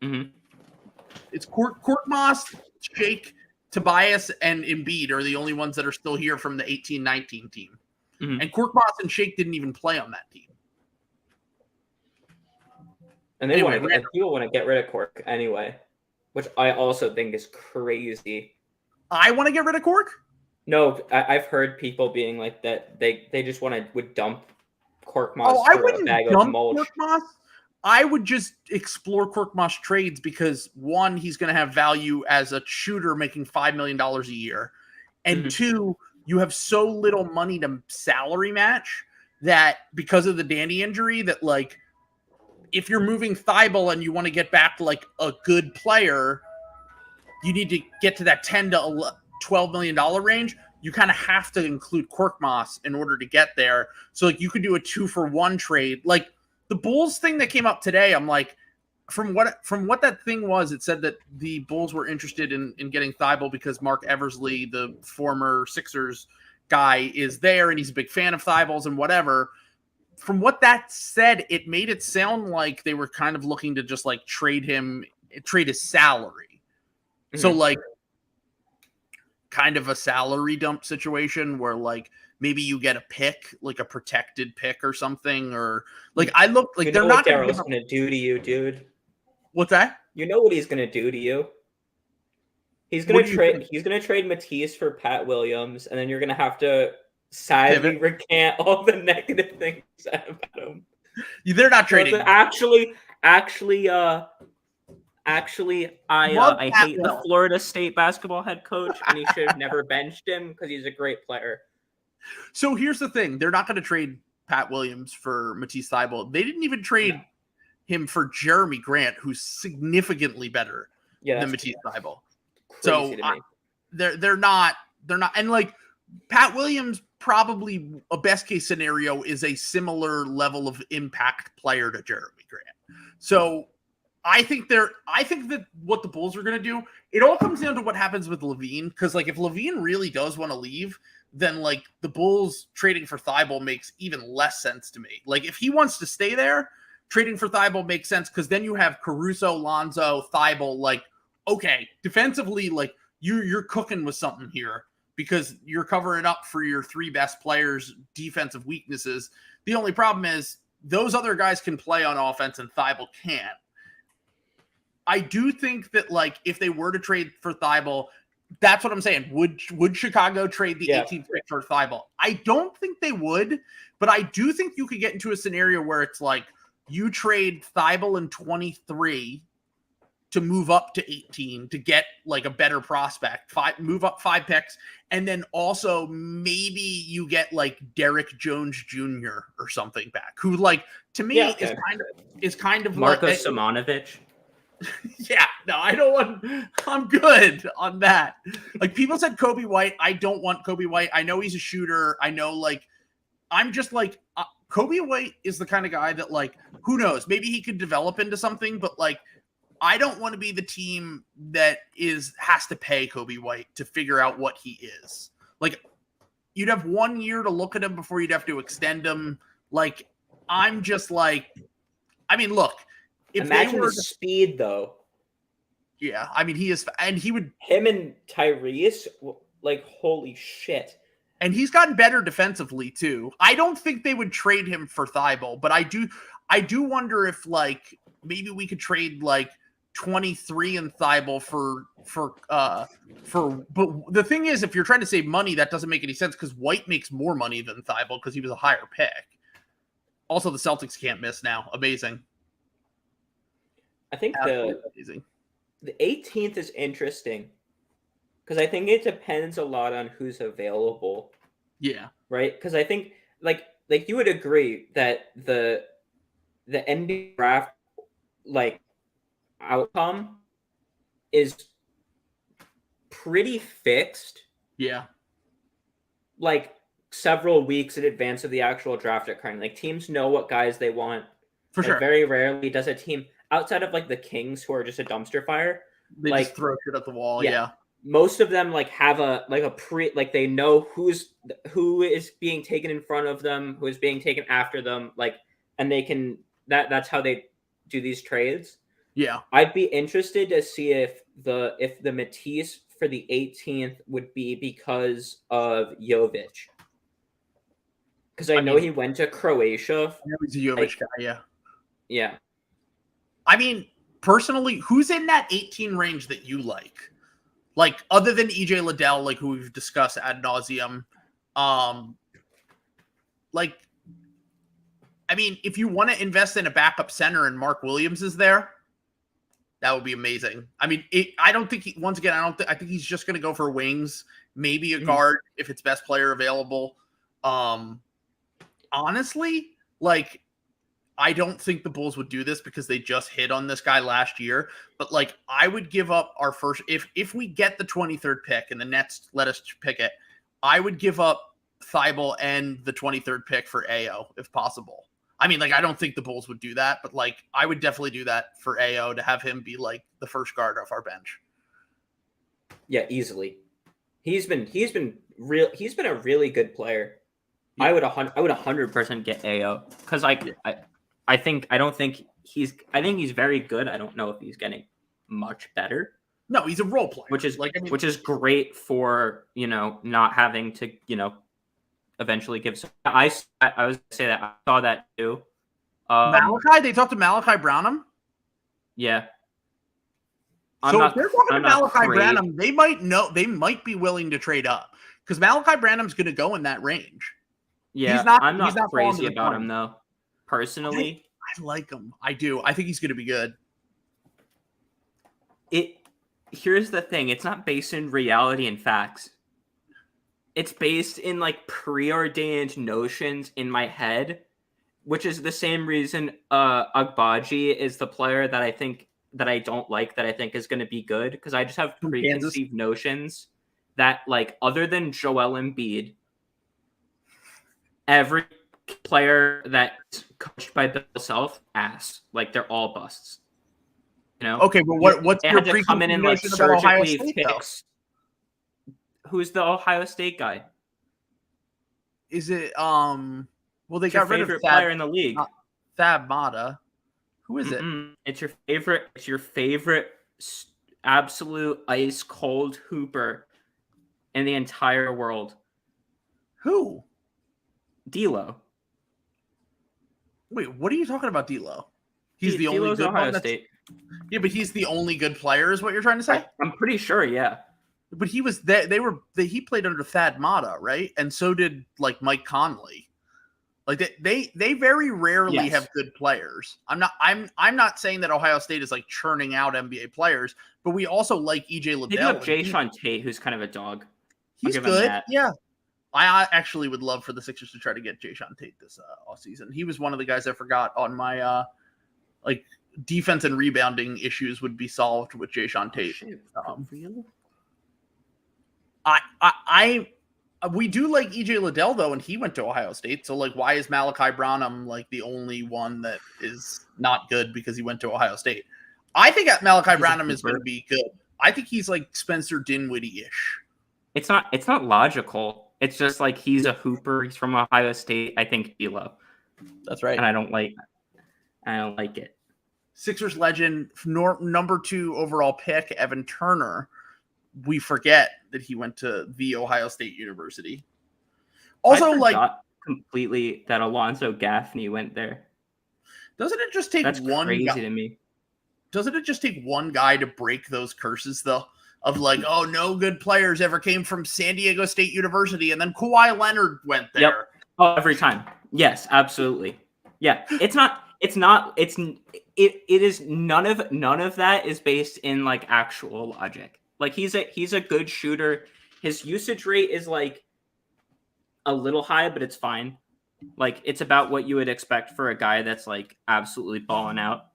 Mm-hmm. It's Korkmaz, Shake, Tobias, and Embiid are the only ones that are still here from the 18-19 team. Mm-hmm. And Korkmaz and Shake didn't even play on that team. And people want to get rid of Cork anyway, which I also think is crazy. I want to get rid of Cork? No, I've heard people being like that. They just would dump Korkmaz Oh, I for a wouldn't bag of dump mulch. Korkmaz. I would just explore Korkmaz trades because one, he's going to have value as a shooter making $5 million a year. And two, you have so little money to salary match that because of the Danny injury that like, if you're moving Thibault and you want to get back to like a good player, you need to get to that $10 to $12 million range. You kind of have to include Korkmaz in order to get there. So like you could do a 2-for-1 trade. Like the Bulls thing that came up today, I'm like, from what that thing was, it said that the Bulls were interested in getting Thibault because Mark Eversley, the former Sixers guy, is there and he's a big fan of Thibault's and whatever. From what that said, it made it sound like they were kind of looking to just like trade his salary. So like kind of a salary dump situation where like maybe you get a pick, like a protected pick or something, or like I look like they're not going to do to you, dude. What's that? You know what he's going to do to you. He's going to trade. He's going to trade Matisse for Pat Williams, and then you're going to have to sadly recant all the negative things about him. They're not trading. Actually, I hate the Florida State basketball head coach, and he should have never benched him because he's a great player. So here's the thing: they're not going to trade Pat Williams for Matisse Thybulle. They didn't even trade him for Jeremy Grant, who's significantly better than Matisse Thybulle. So they're not, and like Pat Williams, probably a best case scenario is a similar level of impact player to Jeremy Grant. So I think that what the Bulls are going to do, it all comes down to what happens with LaVine. Because like if LaVine really does want to leave, then like the Bulls trading for Thybulle makes even less sense to me. Like if he wants to stay there, trading for Thybulle makes sense because then you have Caruso, Lonzo, Thybulle. Like, okay, defensively, like you're cooking with something here because you're covering up for your three best players' defensive weaknesses. The only problem is those other guys can play on offense and Thybulle can't. I do think that like if they were to trade for Thybulle, that's what I'm saying. Would Chicago trade the 18th pick for Thybulle? I don't think they would, but I do think you could get into a scenario where it's like you trade Thybulle in 23 to move up to 18 to get like a better prospect, move up 5 picks, and then also maybe you get like Derek Jones Jr. or something back, who like to me is kind of Marcos Simonovic. Yeah, no, I don't want. I'm good on that. Like people said, Kobe White. I don't want Kobe White. I know he's a shooter. I know, like, I'm just like Kobe White is the kind of guy that, like, who knows? Maybe he could develop into something, but like, I don't want to be the team that has to pay Kobe White to figure out what he is. Like, you'd have 1 year to look at him before you'd have to extend him. Like, I'm just like, I mean, look. Imagine the speed, though. Yeah, I mean, he is, and he would. Him and Tyrese, like, holy shit. And he's gotten better defensively too. I don't think they would trade him for Thybulle, but I do wonder if like maybe we could trade like 23 and Thybulle for. But the thing is, if you're trying to save money, that doesn't make any sense because White makes more money than Thybulle because he was a higher pick. Also, the Celtics can't miss now. Amazing. I think the 18th is interesting because I think it depends a lot on who's available. Yeah. Right? Because I think like you would agree that the NBA draft like outcome is pretty fixed. Yeah. Like several weeks in advance of the actual draft occurring. Like teams know what guys they want. For sure. Very rarely does a team outside of like the Kings, who are just a dumpster fire, they like just throw shit at the wall. Yeah. Most of them like have they know who is being taken in front of them, who is being taken after them, like, and they can that's how they do these trades. Yeah. I'd be interested to see if the Matisse for the 18th would be because of Jovic. Because I know he went to Croatia. I know he's a Jovic guy, yeah. Yeah. I mean, personally, who's in that 18 range that you like? Like, other than EJ Liddell, like, who we've discussed ad nauseum, like, I mean, if you want to invest in a backup center and Mark Williams is there, that would be amazing. I mean, I don't think I think he's just going to go for wings, maybe a guard if it's best player available. Honestly, like, I don't think the Bulls would do this because they just hit on this guy last year. But, like, I would give up our first if we get the 23rd pick and the Nets let us pick it, I would give up Thibault and the 23rd pick for AO if possible. I mean, like, I don't think the Bulls would do that, but, like, I would definitely do that for AO to have him be, like, the first guard off our bench. Yeah, easily. He's been a really good player. Yeah. I would 100% get AO because I think he's very good. I don't know if he's getting much better. No, he's a role player, which is great for, not having to, eventually give. I was going to say that I saw that too. Malachi, they talked to Malachi Brownham. Yeah. So if they're talking to Malachi Branham, they might be willing to trade up because Malachi Branham's going to go in that range. Yeah, I'm not crazy about him though. Personally, I like him. I do. I think he's going to be good. Here's the thing. It's not based in reality and facts. It's based in like preordained notions in my head, which is the same reason Agbaji is the player that I think that I don't like that I think is going to be good because I just have preconceived notions that, like, other than Joel Embiid, every player that's coached by Bill Self, ass. Like, they're all busts. Okay, but what's your preconceived come in and like surgically fix? Who's the Ohio State guy? Is it well they got rid of favorite player in the league? Thab Mata. Who is it? It's your favorite absolute ice cold hooper in the entire world. Who? D'Lo. Wait, what are you talking about, D'Lo? He's the only good Ohio one. State. Yeah, but he's the only good player, is what you're trying to say? I'm pretty sure, yeah. But he was he played under Thad Matta, right? And so did like Mike Conley. Like they very rarely have good players. I'm not saying that Ohio State is like churning out NBA players, but we also like EJ Liddell. They do have Jae'Sean Tate, who's kind of a dog. He's good. Yeah. I actually would love for the Sixers to try to get Jae'Sean Tate this offseason. He was one of the guys I forgot on my like defense and rebounding issues would be solved with Jae'Sean Tate. We do like EJ Liddell though, and he went to Ohio State. So like, why is Malachi Brownham like the only one that is not good because he went to Ohio State? I think Malachi Brownham is going to be good. I think he's like Spencer Dinwiddie-ish. It's not logical. It's just like he's a hooper. He's from Ohio State. I think D'Lo. That's right. And I don't like it. Sixers legend, number 2 overall pick, Evan Turner. We forget that he went to the Ohio State University. Also, like completely that Alonzo Gaffney went there. Doesn't it just take one crazy guy to me? Doesn't it just take one guy to break those curses though? Of like, oh, no good players ever came from San Diego State University, and then Kawhi Leonard went there. Yep. Oh, every time. Yes, absolutely. Yeah, it is none of that is based in like actual logic. Like he's a good shooter. His usage rate is like a little high, but it's fine. Like it's about what you would expect for a guy that's like absolutely balling out.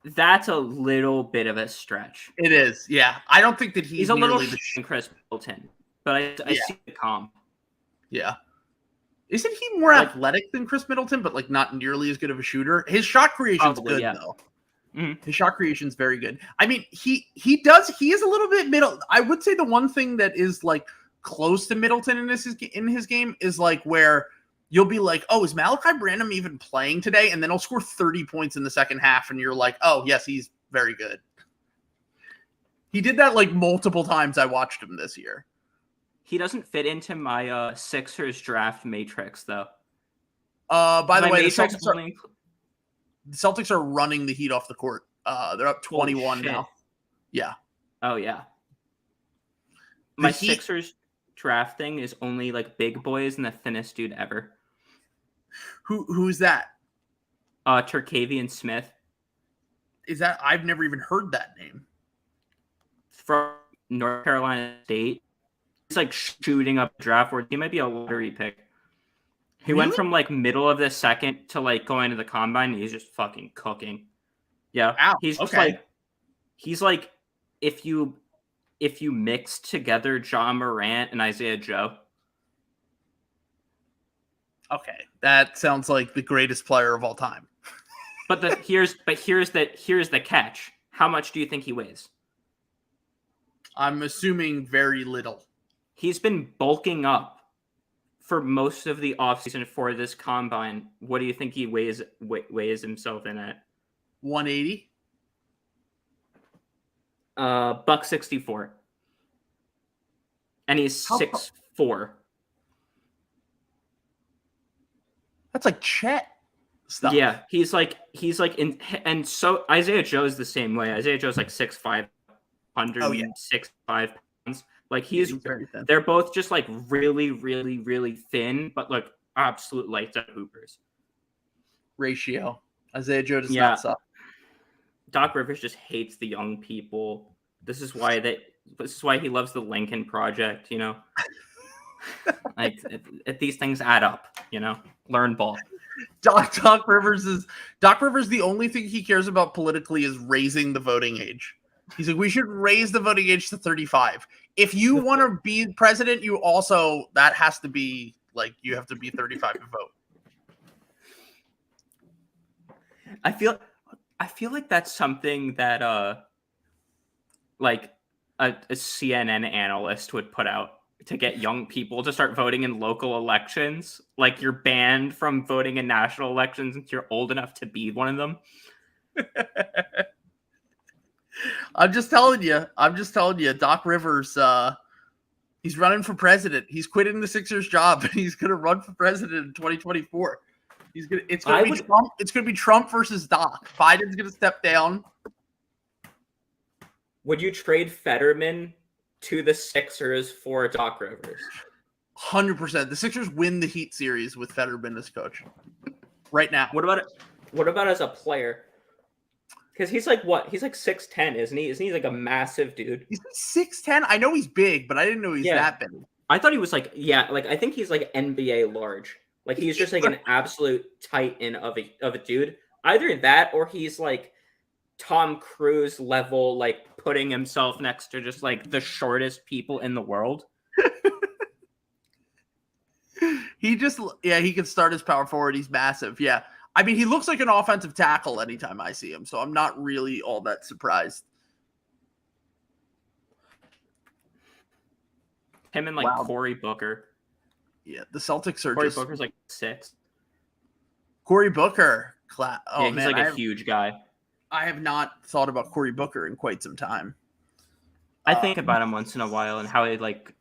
That's a little bit of a stretch. It is, yeah. I don't think that he's a little than Chris Middleton, but I see the comp. Yeah. Isn't he more athletic than Chris Middleton, but like not nearly as good of a shooter? His shot creation's good though. Mm-hmm. His shot creation's very good. I mean, he is a little bit middle. I would say the one thing that is like close to Middleton in his game is like where you'll be like, oh, is Malachi Branham even playing today? And then he'll score 30 points in the second half, and you're like, oh, yes, he's very good. He did that like multiple times I watched him this year. He doesn't fit into my Sixers draft matrix, though. By the way, the Celtics are running the Heat off the court. They're up 21 now. Yeah. Oh yeah. My Sixers drafting is only like big boys and the thinnest dude ever. Who's that? Terkavian Smith. Is that? I've never even heard that name. From North Carolina State. He's like shooting up draft board. He might be a lottery pick. He went from like middle of the second to like going to the combine. And he's just fucking cooking. Yeah, wow. He's just he's like if you mix together John Morant and Isaiah Joe. Okay, that sounds like the greatest player of all time. But here's the catch. How much do you think he weighs? I'm assuming very little. He's been bulking up for most of the offseason for this combine. What do you think he weighs himself in at? 180. $164. And he's 6'4". That's like Chet stuff. Yeah, he's like and so Isaiah Joe is the same way. Isaiah Joe's like 6'5", 165 pounds. Like he's very thin. They're both just like really, really, really thin, but like absolute lights out hoopers. Ratio. Isaiah Joe does not suck. Doc Rivers just hates the young people. This is why he loves the Lincoln Project, you know. Like if these things add up, you know. Learn ball. Doc Rivers, the only thing he cares about politically is raising the voting age. He's like, we should raise the voting age to 35. If you want to be president, that has to be like, you have to be 35 to vote. I feel like that's something that like a CNN analyst would put out to get young people to start voting in local elections. Like you're banned from voting in national elections until you're old enough to be one of them. I'm just telling you, Doc Rivers, he's running for president. He's quitting the Sixers job and he's going to run for president in 2024. It's going to be Trump versus Doc. Biden's going to step down. Would you trade Fetterman to the Sixers for Doc Rivers? 100%. The Sixers win the Heat series with Fetterman as coach right now. What about as a player? Because he's like what? He's like 6'10", isn't he? Isn't he like a massive dude? He's 6'10". I know he's big, but I didn't know he's that big. I thought he was like I think he's like NBA large. Like he's just like an absolute titan of a dude. Either that or he's like Tom Cruise level, like putting himself next to just like the shortest people in the world. He can start as power forward. He's massive. Yeah. I mean, he looks like an offensive tackle anytime I see him, so I'm not really all that surprised. Him and like Cory Booker. Yeah, the Celtics are Cory Booker's like 6. Cory Booker. He's like a huge guy. I have not thought about Cory Booker in quite some time. I think about him once in a while and how he like.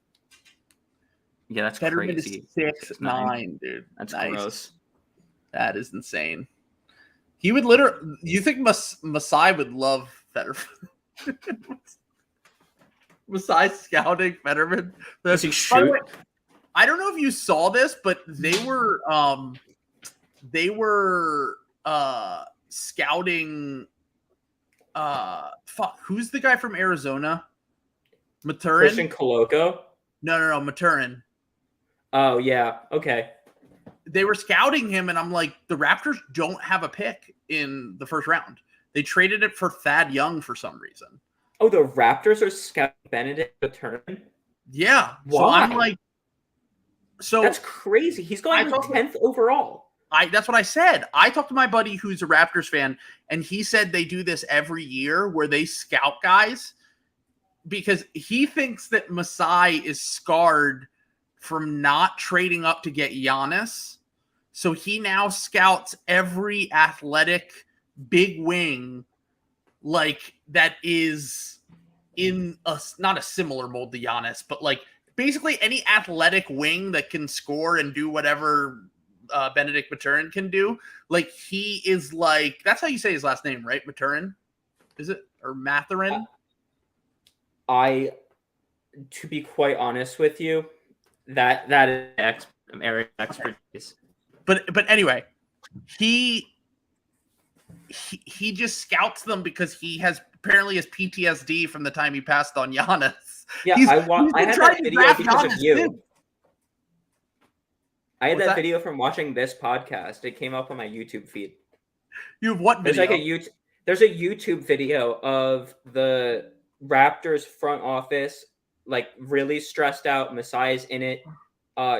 Yeah, that's crazy. 6'9", dude. That's gross. That is insane. He would literally. You think Masai would love Fetterman? Masai scouting Fetterman. Does he shoot? I don't know if you saw this, but they were scouting. Who's the guy from Arizona? Maturin. Christian Coloco? No, Maturin. Oh yeah. Okay. They were scouting him, and I'm like, the Raptors don't have a pick in the first round. They traded it for Thad Young for some reason. Oh, the Raptors are scouting Benedict Maturin? Yeah. Why? So I'm like, that's crazy. He's going 10th overall. That's what I said. I talked to my buddy who's a Raptors fan, and he said they do this every year where they scout guys because he thinks that Masai is scarred from not trading up to get Giannis. So he now scouts every athletic big wing like that is in not a similar mold to Giannis, but like basically any athletic wing that can score and do whatever Benedict Maturin can do. Like he is like, that's how you say his last name, right? Maturin? Is it? Or Mathurin? to be quite honest with you, that is area expertise. But anyway, he just scouts them because he apparently has PTSD from the time he passed on Giannis. Yeah, I had that video because of you. Too. I had that video from watching this podcast. It came up on my YouTube feed. You have what video? There's a YouTube video of the Raptors front office, like really stressed out. Masai's in it,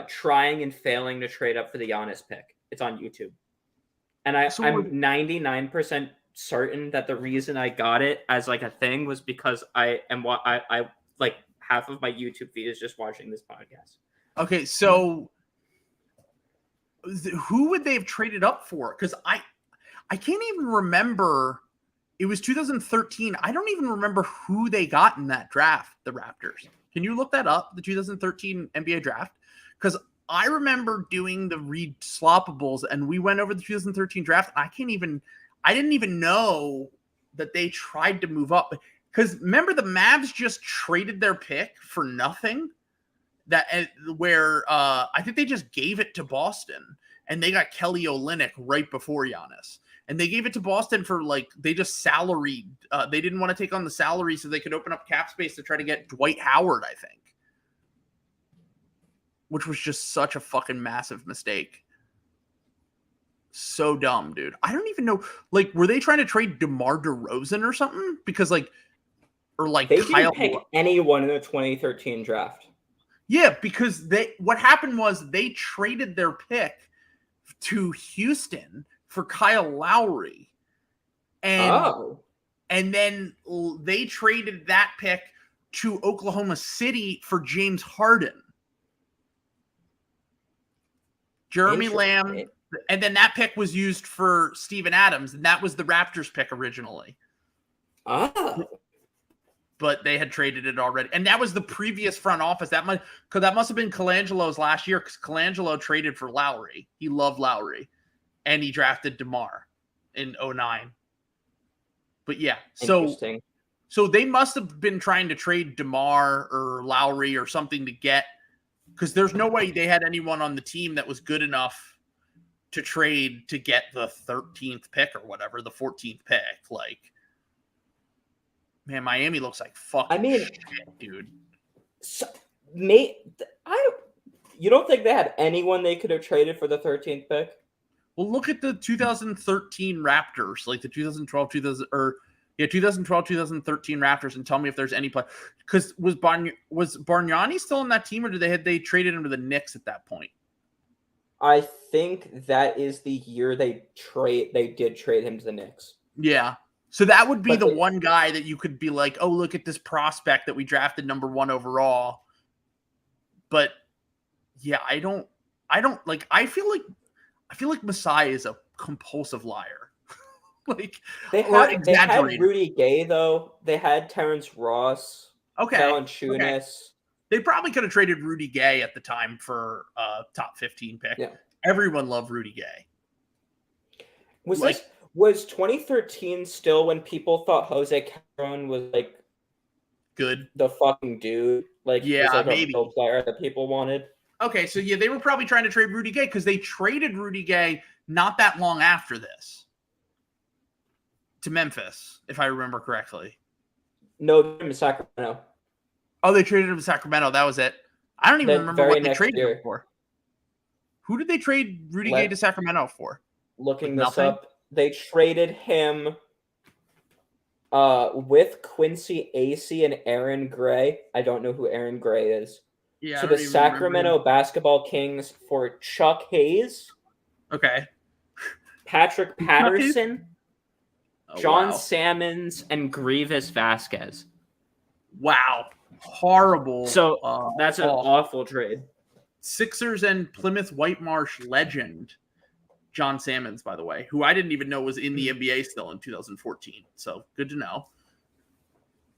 trying and failing to trade up for the Giannis pick. It's on YouTube. And I'm 99% certain that the reason I got it as like a thing was because I like half of my YouTube feed is just watching this podcast. Okay, so who would they have traded up for? Because I can't even remember. It was 2013. I don't even remember who they got in that draft, the Raptors. Can you look that up, the 2013 NBA draft? Because I remember doing the Read Sloppables, and we went over the 2013 draft. And I didn't even know that they tried to move up. Because remember, the Mavs just traded their pick for nothing. I think they just gave it to Boston, and they got Kelly Olynyk right before Giannis. And they gave it to Boston for they just salaried. They didn't want to take on the salary so they could open up cap space to try to get Dwight Howard, I think. Which was just such a fucking massive mistake. So dumb, dude. I don't even know. Were they trying to trade DeMar DeRozan or something? Because they didn't pick anyone in the 2013 draft. Yeah, because what happened was they traded their pick to Houston for Kyle Lowry. And then they traded that pick to Oklahoma City for James Harden. Jeremy Lamb. And then that pick was used for Steven Adams, and that was the Raptors pick originally. Oh. But they had traded it already. And that was the previous front office. That must have been Colangelo's last year, because Colangelo traded for Lowry. He loved Lowry. And he drafted DeMar in 2009. But yeah, so they must have been trying to trade DeMar or Lowry or something to get, because there's no way they had anyone on the team that was good enough to trade to get the 13th pick or whatever, the 14th pick. Man, Miami looks like fucking shit, dude. You don't think they had anyone they could have traded for the 13th pick? Well, look at the 2013 Raptors, the 2012, 2013 Raptors, and tell me if there's any play. Because was Bargnani still on that team, or they traded him to the Knicks at that point? I think that is the year they did trade him to the Knicks. Yeah. So that would be the one guy that you could be like, oh, look at this prospect that we drafted number 1 overall. But yeah, I feel like Masai is a compulsive liar. They had Rudy Gay, though. They had Terrence Ross. Okay. Valanciunas. Okay. They probably could have traded Rudy Gay at the time for a top 15 pick. Yeah. Everyone loved Rudy Gay. Was 2013 still when people thought Jose Calderon was good, the fucking dude? Maybe a player that people wanted. Okay, so yeah, they were probably trying to trade Rudy Gay because they traded Rudy Gay not that long after this to Memphis, if I remember correctly. No, to Sacramento. Oh, they traded him to Sacramento. That was it. I don't even remember what they traded him for. Who did they trade Rudy Gay to Sacramento for? Looking this up, they traded him with Quincy Acey and Aaron Gray. I don't know who Aaron Gray is. Yeah, to the Sacramento Basketball Kings for Chuck Hayes. Okay. Patrick Patterson, John Salmons, and Grievous Vasquez. Wow. Horrible. So that's an awful trade. Sixers and Plymouth Whitemarsh legend, John Salmons, by the way, who I didn't even know was in the NBA still in 2014. So good to know.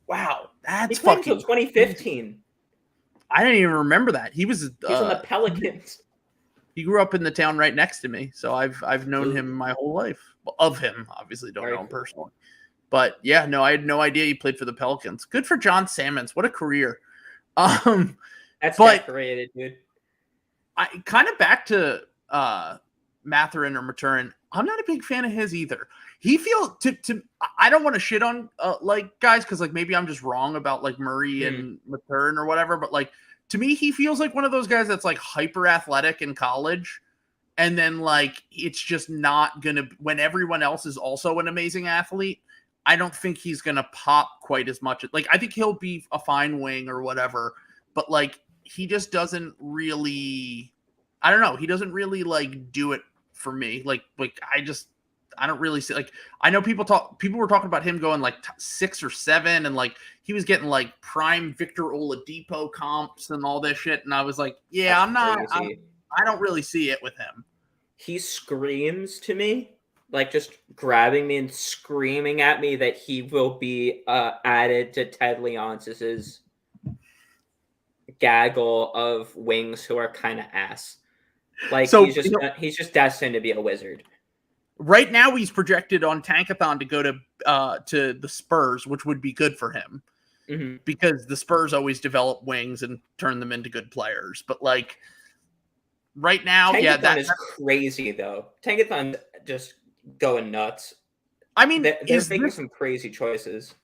Wow. That's fucking until 2015. I didn't even remember that. He was on the Pelicans. He grew up in the town right next to me, so I've known him my whole life. Well, of him, obviously, don't know him personally. But yeah, no, I had no idea he played for the Pelicans. Good for John Salmons. What a career. That's decorated, dude. I kind of back to Mathurin or Maturin. I'm not a big fan of his either. He feels to I don't want to shit on like guys because like maybe I'm just wrong about like Murray and Maturin or whatever, but like to me he feels like one of those guys that's like hyper athletic in college, and then like it's just not gonna when everyone else is also an amazing athlete. I don't think he's gonna pop quite as much. Like I think he'll be a fine wing or whatever, but like he just doesn't really. I don't know. He doesn't really like do it for me. Like I don't really see like I know people were talking about him going like 6 or 7 and like he was getting like prime Victor Oladipo comps and all this shit and I was like, yeah, I don't really see it with him. He screams to me like just grabbing me and screaming at me that he will be added to Ted Leonsis' gaggle of wings who are kind of ass. Like so, he's just destined to be a wizard. Right now, he's projected on Tankathon to go to the Spurs, which would be good for him because the Spurs always develop wings and turn them into good players. But like right now, Tankathon that's crazy though. Tankathon just going nuts. I mean, they're making some crazy choices.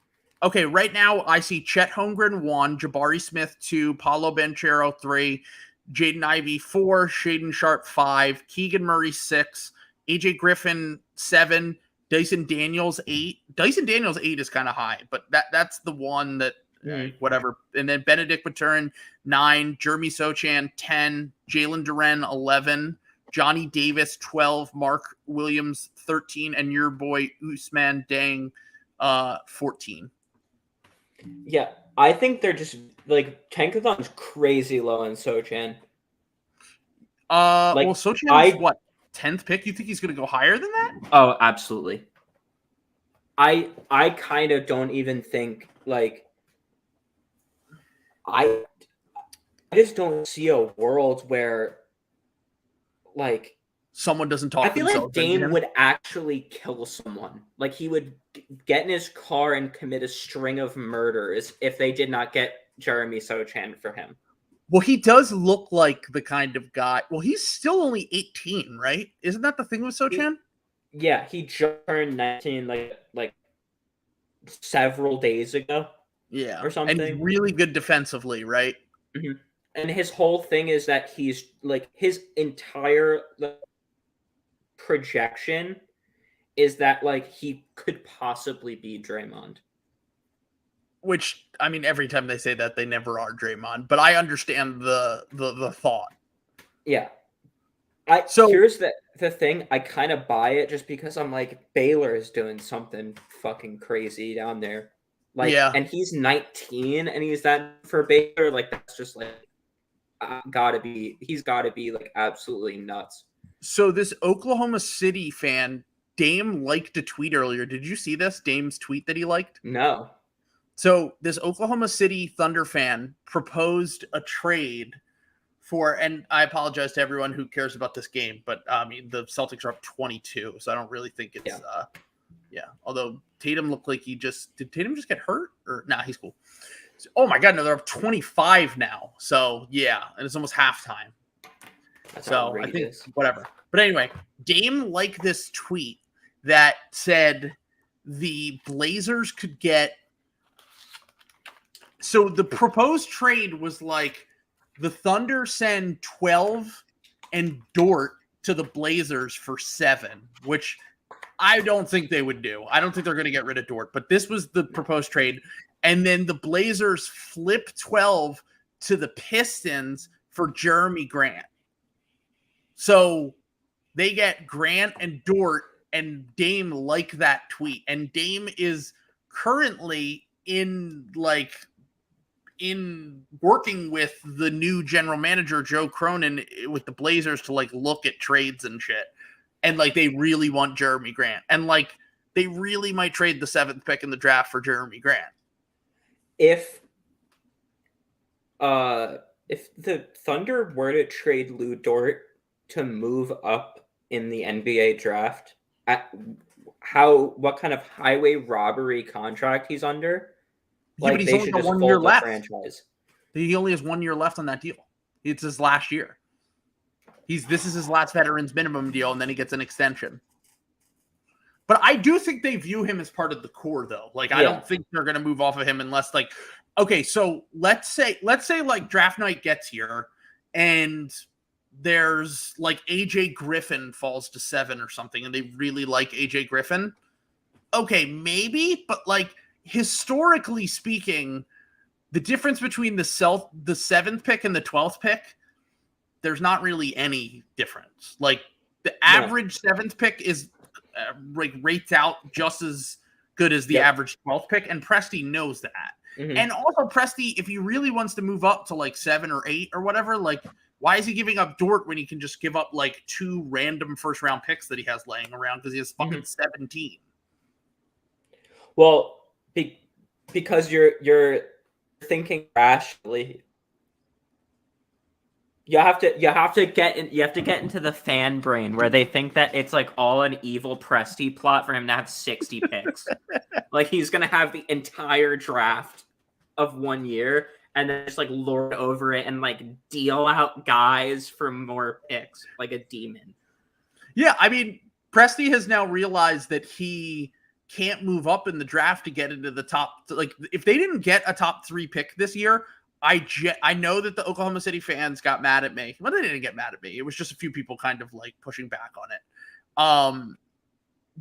Okay, right now I see Chet Holmgren 1, Jabari Smith 2, Paolo Banchero 3, Jaden Ivey 4, Shaden Sharp 5, Keegan Murray 6, AJ Griffin 7, Dyson Daniels 8. Dyson Daniels 8 is kind of high, but that's the one that whatever. And then Benedict Maturin 9, Jeremy Sochan 10, Jalen Duren 11, Johnny Davis 12, Mark Williams 13, and your boy Usman Dang 14. Yeah, I think they're just like Tankathon's crazy low on Sochan. Well, Sochan is what 10th pick? You think he's going to go higher than that? Oh, absolutely. I kind of don't even think like I just don't see a world where like someone doesn't talk. I feel like Dame would actually kill someone. Like he would get in his car and commit a string of murders if they did not get Jeremy Sochan for him. Well, he does look like the kind of guy. Well, he's still only 18, right? Isn't that the thing with Sochan? He just turned 19 like several days ago. Yeah. Or something. And he's really good defensively, right? Mm-hmm. And his whole thing is that he's like his entire projection is that like he could possibly be Draymond. Which, I mean, every time they say that, they never are Draymond. But I understand the thought. Yeah. Here's the thing. I kind of buy it just because I'm like, Baylor is doing something fucking crazy down there. Like, yeah. And he's 19 and he's that for Baylor. Like, that's just like, he's got to be like absolutely nuts. So this Oklahoma City fan, Dame liked a tweet earlier. Did you see this? Dame's tweet that he liked? No. So this Oklahoma City Thunder fan proposed a trade for, and I apologize to everyone who cares about this game, but I mean, the Celtics are up 22, so I don't really think it's, although Tatum looked like did Tatum just get hurt? Or, nah, he's cool. So, oh my God, no, they're up 25 now. So yeah, and it's almost halftime. That's so outrageous. I think whatever. But anyway, Dame liked this tweet that said the Blazers could get. So the proposed trade was like the Thunder send 12 and Dort to the Blazers for 7, which I don't think they would do. I don't think they're going to get rid of Dort, but this was the proposed trade. And then the Blazers flip 12 to the Pistons for Jeremy Grant. So they get Grant and Dort, and Dame like that tweet. And Dame is currently in working with the new general manager, Joe Cronin, with the Blazers to like look at trades and shit. And like, they really want Jeremy Grant. And like, they really might trade the 7th pick in the draft for Jeremy Grant. If the Thunder were to trade Lou Dort to move up in the NBA draft, what kind of highway robbery contract he's under. Yeah, but Like he's they only should got just 1 fold year the left. franchise. He only has 1 year left on that deal. It's his last year. This is his last veterans minimum deal, and then he gets an extension. But I do think they view him as part of the core, though. Like, I don't think they're going to move off of him unless, like, okay, so let's say like draft night gets here, and there's like AJ Griffin falls to 7 or something, and they really like AJ Griffin. Okay, maybe, but like historically speaking, the difference between the 7th pick and the 12th pick, there's not really any difference. Like the average 7th pick is rates out just as good as the average 12th pick, and Presti knows that. Mm-hmm. And also Presti, if he really wants to move up to like 7 or 8 or whatever, like why is he giving up Dort when he can just give up like 2 random first round picks that he has laying around because he has fucking 17? Well, because you're thinking rationally. You have to get into the fan brain where they think that it's like all an evil Presti plot for him to have 60 picks. Like he's gonna have the entire draft of 1 year and then just like lord over it and like deal out guys for more picks like a demon. Yeah, I mean, Presti has now realized that he can't move up in the draft to get into the top. Like if they didn't get a top 3 pick this year, I know that the Oklahoma City fans got mad at me. Well, they didn't get mad at me. It was just a few people kind of like pushing back on it.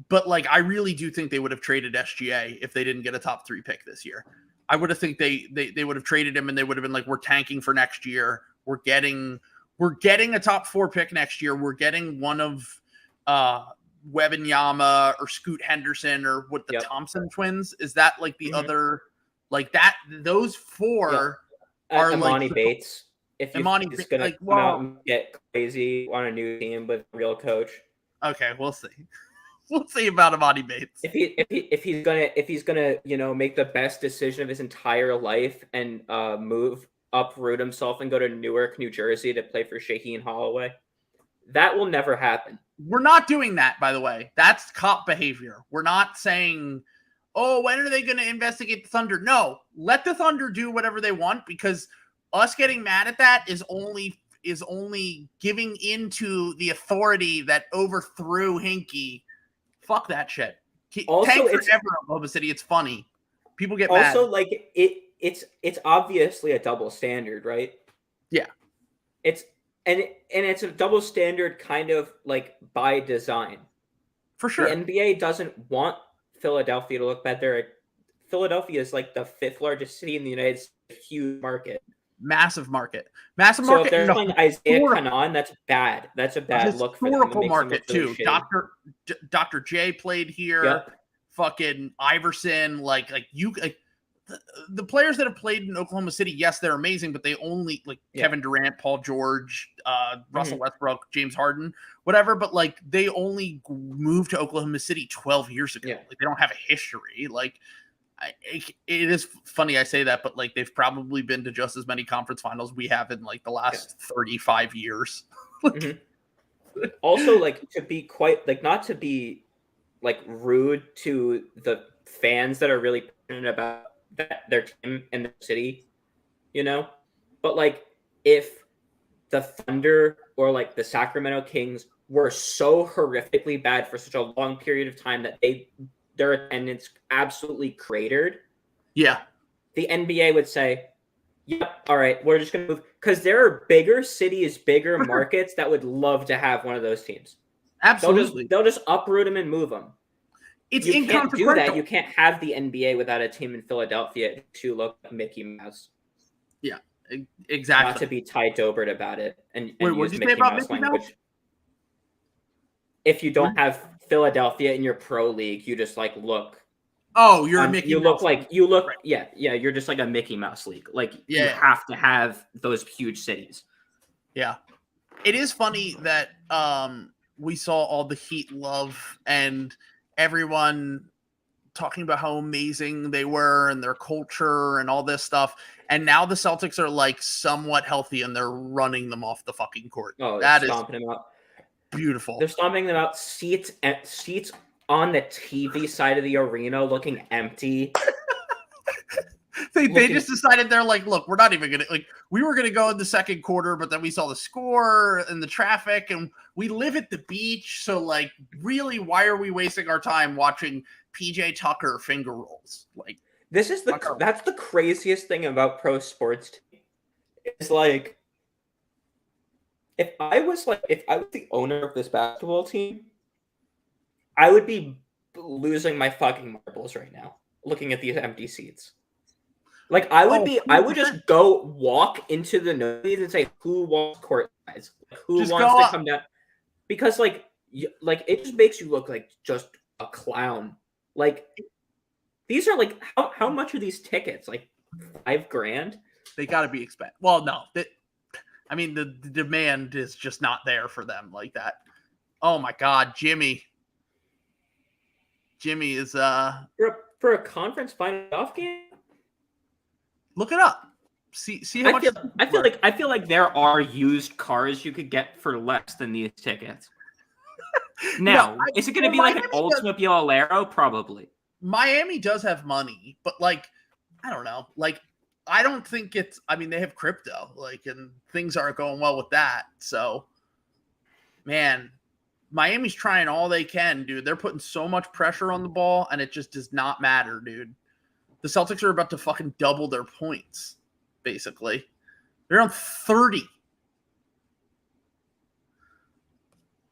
But like, I really do think they would have traded SGA if they didn't get a top 3 pick this year. I would have think they would have traded him, and they would have been like, we're tanking for next year. We're getting a top 4 pick next year. We're getting one of Wembanyama or Scoot Henderson or what the Thompson twins. Is that like the other like that? Those 4 are Imani like Bates. If he's going to like, come out and get crazy on a new team with a real coach. Okay, we'll see. We'll see about Imani Bates. If he's gonna make the best decision of his entire life and uproot himself and go to Newark, New Jersey to play for Shaheen Holloway, that will never happen. We're not doing that, by the way. That's cop behavior. We're not saying, oh, when are they going to investigate the Thunder? No, let the Thunder do whatever they want, because us getting mad at that is only giving into the authority that overthrew Hinkie. Fuck that shit. Also, tank forever in Oklahoma City. It's funny. People get mad. Also, like it's obviously a double standard, right? Yeah. It's a double standard kind of like by design. For sure. The NBA doesn't want Philadelphia to look better. Philadelphia is like the 5th largest city in the United States, huge market. Massive market. So if they're playing Isaiah Kanan, that's bad. That's a bad look for them. Historical market too. Dr. J played here. Yep. Fucking Iverson, the players that have played in Oklahoma City, yes, they're amazing, but they only Kevin Durant, Paul George, Russell Westbrook, James Harden, whatever. But like they only moved to Oklahoma City 12 years ago. Yeah. Like they don't have a history. Like it is funny I say that, but like they've probably been to just as many conference finals we have in like the last 35 years. Also, like to be quite not to be like rude to the fans that are really passionate about their team and their city, but like if the Thunder or like the Sacramento Kings were so horrifically bad for such a long period of time that their attendance absolutely cratered, the NBA would say, yep, all right, we're just gonna move, because there are bigger cities, bigger markets that would love to have one of those teams. Absolutely. They'll just uproot them and move them. It's you can't do that. You can't have the NBA without a team in Philadelphia to look like Mickey Mouse. Yeah, exactly. Not to be Ty Dobert about it and what did you say about Mickey Mouse? If you don't have Philadelphia in your pro league, you just like look. Oh, you're a Mickey Mouse. Right. You're just like a Mickey Mouse league. Like you have to have those huge cities. Yeah, it is funny that we saw all the Heat love and everyone talking about how amazing they were and their culture and all this stuff. And now the Celtics are like somewhat healthy and they're running them off the fucking court. Oh, that is stomping them out. Beautiful. They're stomping them out. Seats on the TV side of the arena looking empty. They just decided they're like, look, we're not even gonna we were gonna go in the second quarter, but then we saw the score and the traffic, and we live at the beach, so like, really, why are we wasting our time watching PJ Tucker finger rolls? Like, that's the craziest thing about pro sports. It's like, if I was the owner of this basketball team, I would be losing my fucking marbles right now, looking at these empty seats. Like, I would just go walk into the nosebleeds and say, who wants court guys? Who just wants to come down? Because like it just makes you look like just a clown. Like, these are like, how much are these tickets? Like $5,000? They got to be expensive. Well, no, I mean, the demand is just not there for them like that. Oh my God, Jimmy is for a conference final off game. Look it up. See how much. I feel like there are used cars you could get for less than these tickets. Now, is it going to be like an Oldsmobile Alero? Probably. Miami does have money, but like, I don't know. Like, I don't think it's. I mean, they have crypto, like, and things aren't going well with that. So, man, Miami's trying all they can, dude. They're putting so much pressure on the ball, and it just does not matter, dude. The Celtics are about to fucking double their points, basically. They're on 30.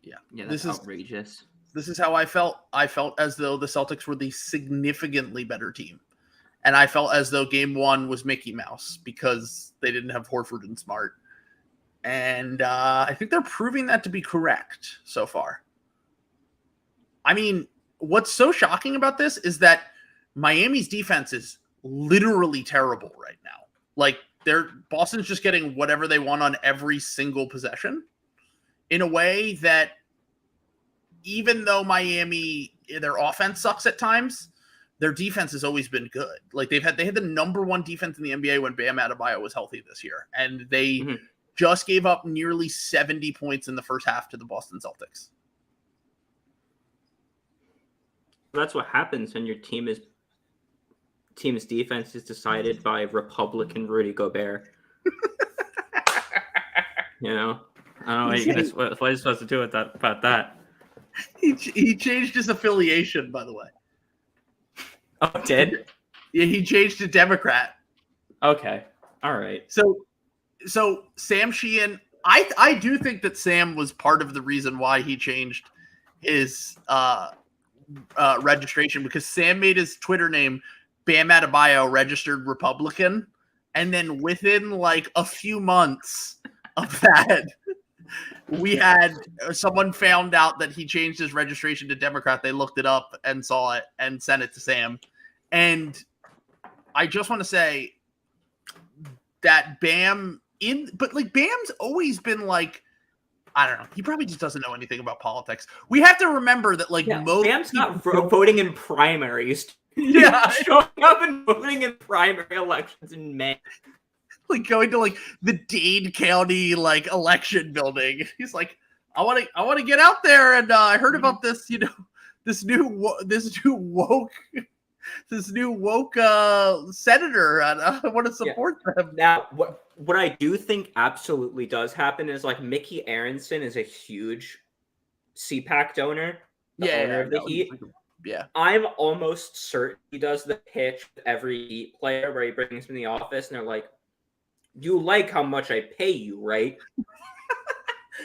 Yeah, this is outrageous. This is how I felt. I felt as though the Celtics were the significantly better team. And I felt as though game one was Mickey Mouse because they didn't have Horford and Smart. And I think they're proving that to be correct so far. I mean, what's so shocking about this is that Miami's defense is literally terrible right now. Like, Boston's just getting whatever they want on every single possession in a way that, even though Miami, their offense sucks at times, their defense has always been good. Like, they had the number one defense in the NBA when Bam Adebayo was healthy this year. And they just gave up nearly 70 points in the first half to the Boston Celtics. That's what happens when your team's defense is decided by Republican Rudy Gobert. You know, I don't know what are you supposed to do with that about that. He changed his affiliation, by the way. Oh, did? Yeah, he changed to Democrat. Okay, all right. So Sam Sheehan, I do think that Sam was part of the reason why he changed his registration, because Sam made his Twitter name Bam Adebayo registered Republican, and then within like a few months of that, we had someone found out that he changed his registration to Democrat. They looked it up and saw it and sent it to Sam. And I just want to say that Bam's always been like, I don't know. He probably just doesn't know anything about politics. We have to remember that, like, most Bam's not voting in primaries. Yeah, showing up and voting in primary elections in May. Like, going to like the Dade County like election building. He's like, I want to get out there, and I heard about this, this new woke senator, and I want to support them. Now, what I do think absolutely does happen is, like, Mickey Aronson is a huge CPAC donor, owner of the Heat. Yeah, I'm almost certain he does the pitch with every Heat player where he brings them in the office, and they're like, "You like how much I pay you, right?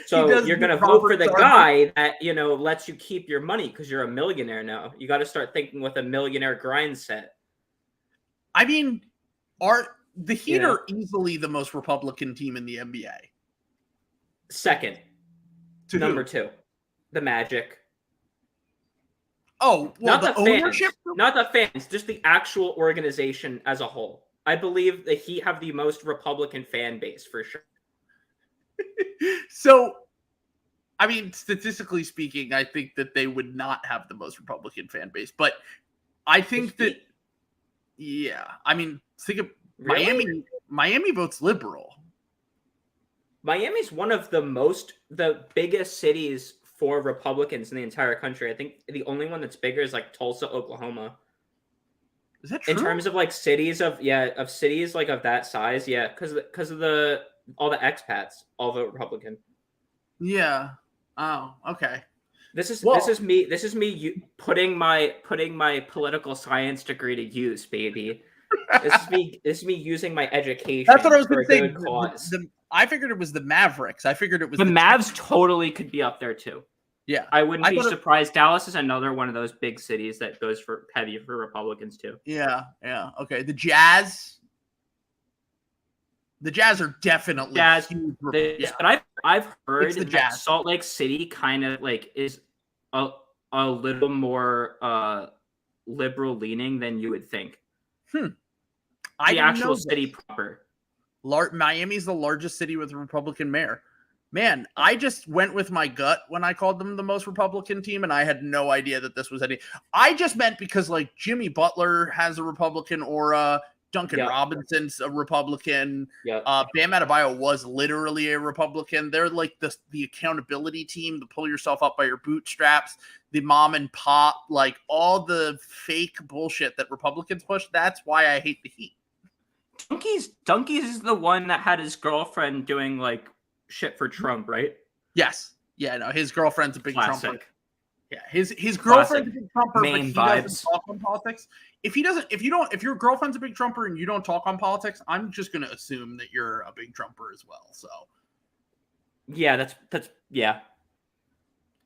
So you're going to vote for the guy that, lets you keep your money because you're a millionaire now. You got to start thinking with a millionaire grind set." I mean, the Heat are easily the most Republican team in the NBA. Second. Number 2. The Magic. Oh, well, not the ownership? Not the fans, just the actual organization as a whole. I believe the Heat have the most Republican fan base, for sure. So, I mean, statistically speaking, I think that they would not have the most Republican fan base. But I think that, I mean, think of really? Miami votes liberal. Miami's one of the biggest cities for Republicans in the entire country. I think the only one that's bigger is like Tulsa, Oklahoma. Is that true? In terms of like cities of cities like of that size, yeah, because of all the expats, all vote Republican. Yeah. Oh, okay. This is me putting my political science degree to use, baby. This is me using my education. That's what I was going to say. Cause. I figured it was the Mavericks. I figured it was the Mavs. Totally could be up there too. Yeah, I wouldn't be surprised. Dallas is another one of those big cities that goes for heavy for Republicans too. Yeah. Okay. The Jazz are definitely huge. But I've heard that Salt Lake City kind of like is a little more liberal leaning than you would think. The actual city proper. Miami's the largest city with a Republican mayor. Man, I just went with my gut when I called them the most Republican team, and I had no idea that this was any. I just meant because like Jimmy Butler has a Republican aura, Duncan Robinson's a Republican, Bam Adebayo was literally a Republican. They're like the accountability team, to pull yourself up by your bootstraps, the mom and pop, like all the fake bullshit that Republicans push. That's why I hate the Heat. Dunkies is the one that had his girlfriend doing like shit for Trump, right? Yes. Yeah, no, his girlfriend's a big Classic. Trumper. Yeah, his girlfriend's a big Trumper, main but he vibes. doesn't talk on politics. If your girlfriend's a big Trumper and you don't talk on politics, I'm just gonna assume that you're a big Trumper as well. So yeah, that's yeah.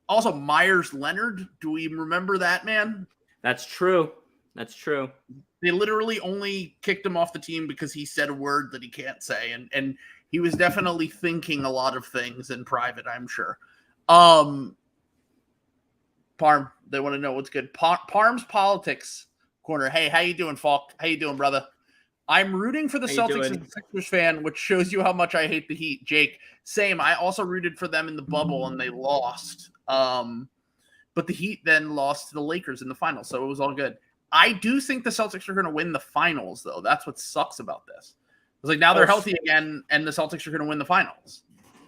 Also, Myers Leonard, do we remember that man? That's true. They literally only kicked him off the team because he said a word that he can't say, and he was definitely thinking a lot of things in private, I'm sure. Parm, they want to know what's good. Parm's politics corner. Hey, how you doing, Falk? How you doing, brother? I'm rooting for the Celtics as a Sixers fan, which shows you how much I hate the Heat. Jake, same. I also rooted for them in the bubble, and they lost. But the Heat then lost to the Lakers in the finals, so it was all good. I do think the Celtics are going to win the finals, though. That's what sucks about this. It's like now they're healthy again, and the Celtics are going to win the finals.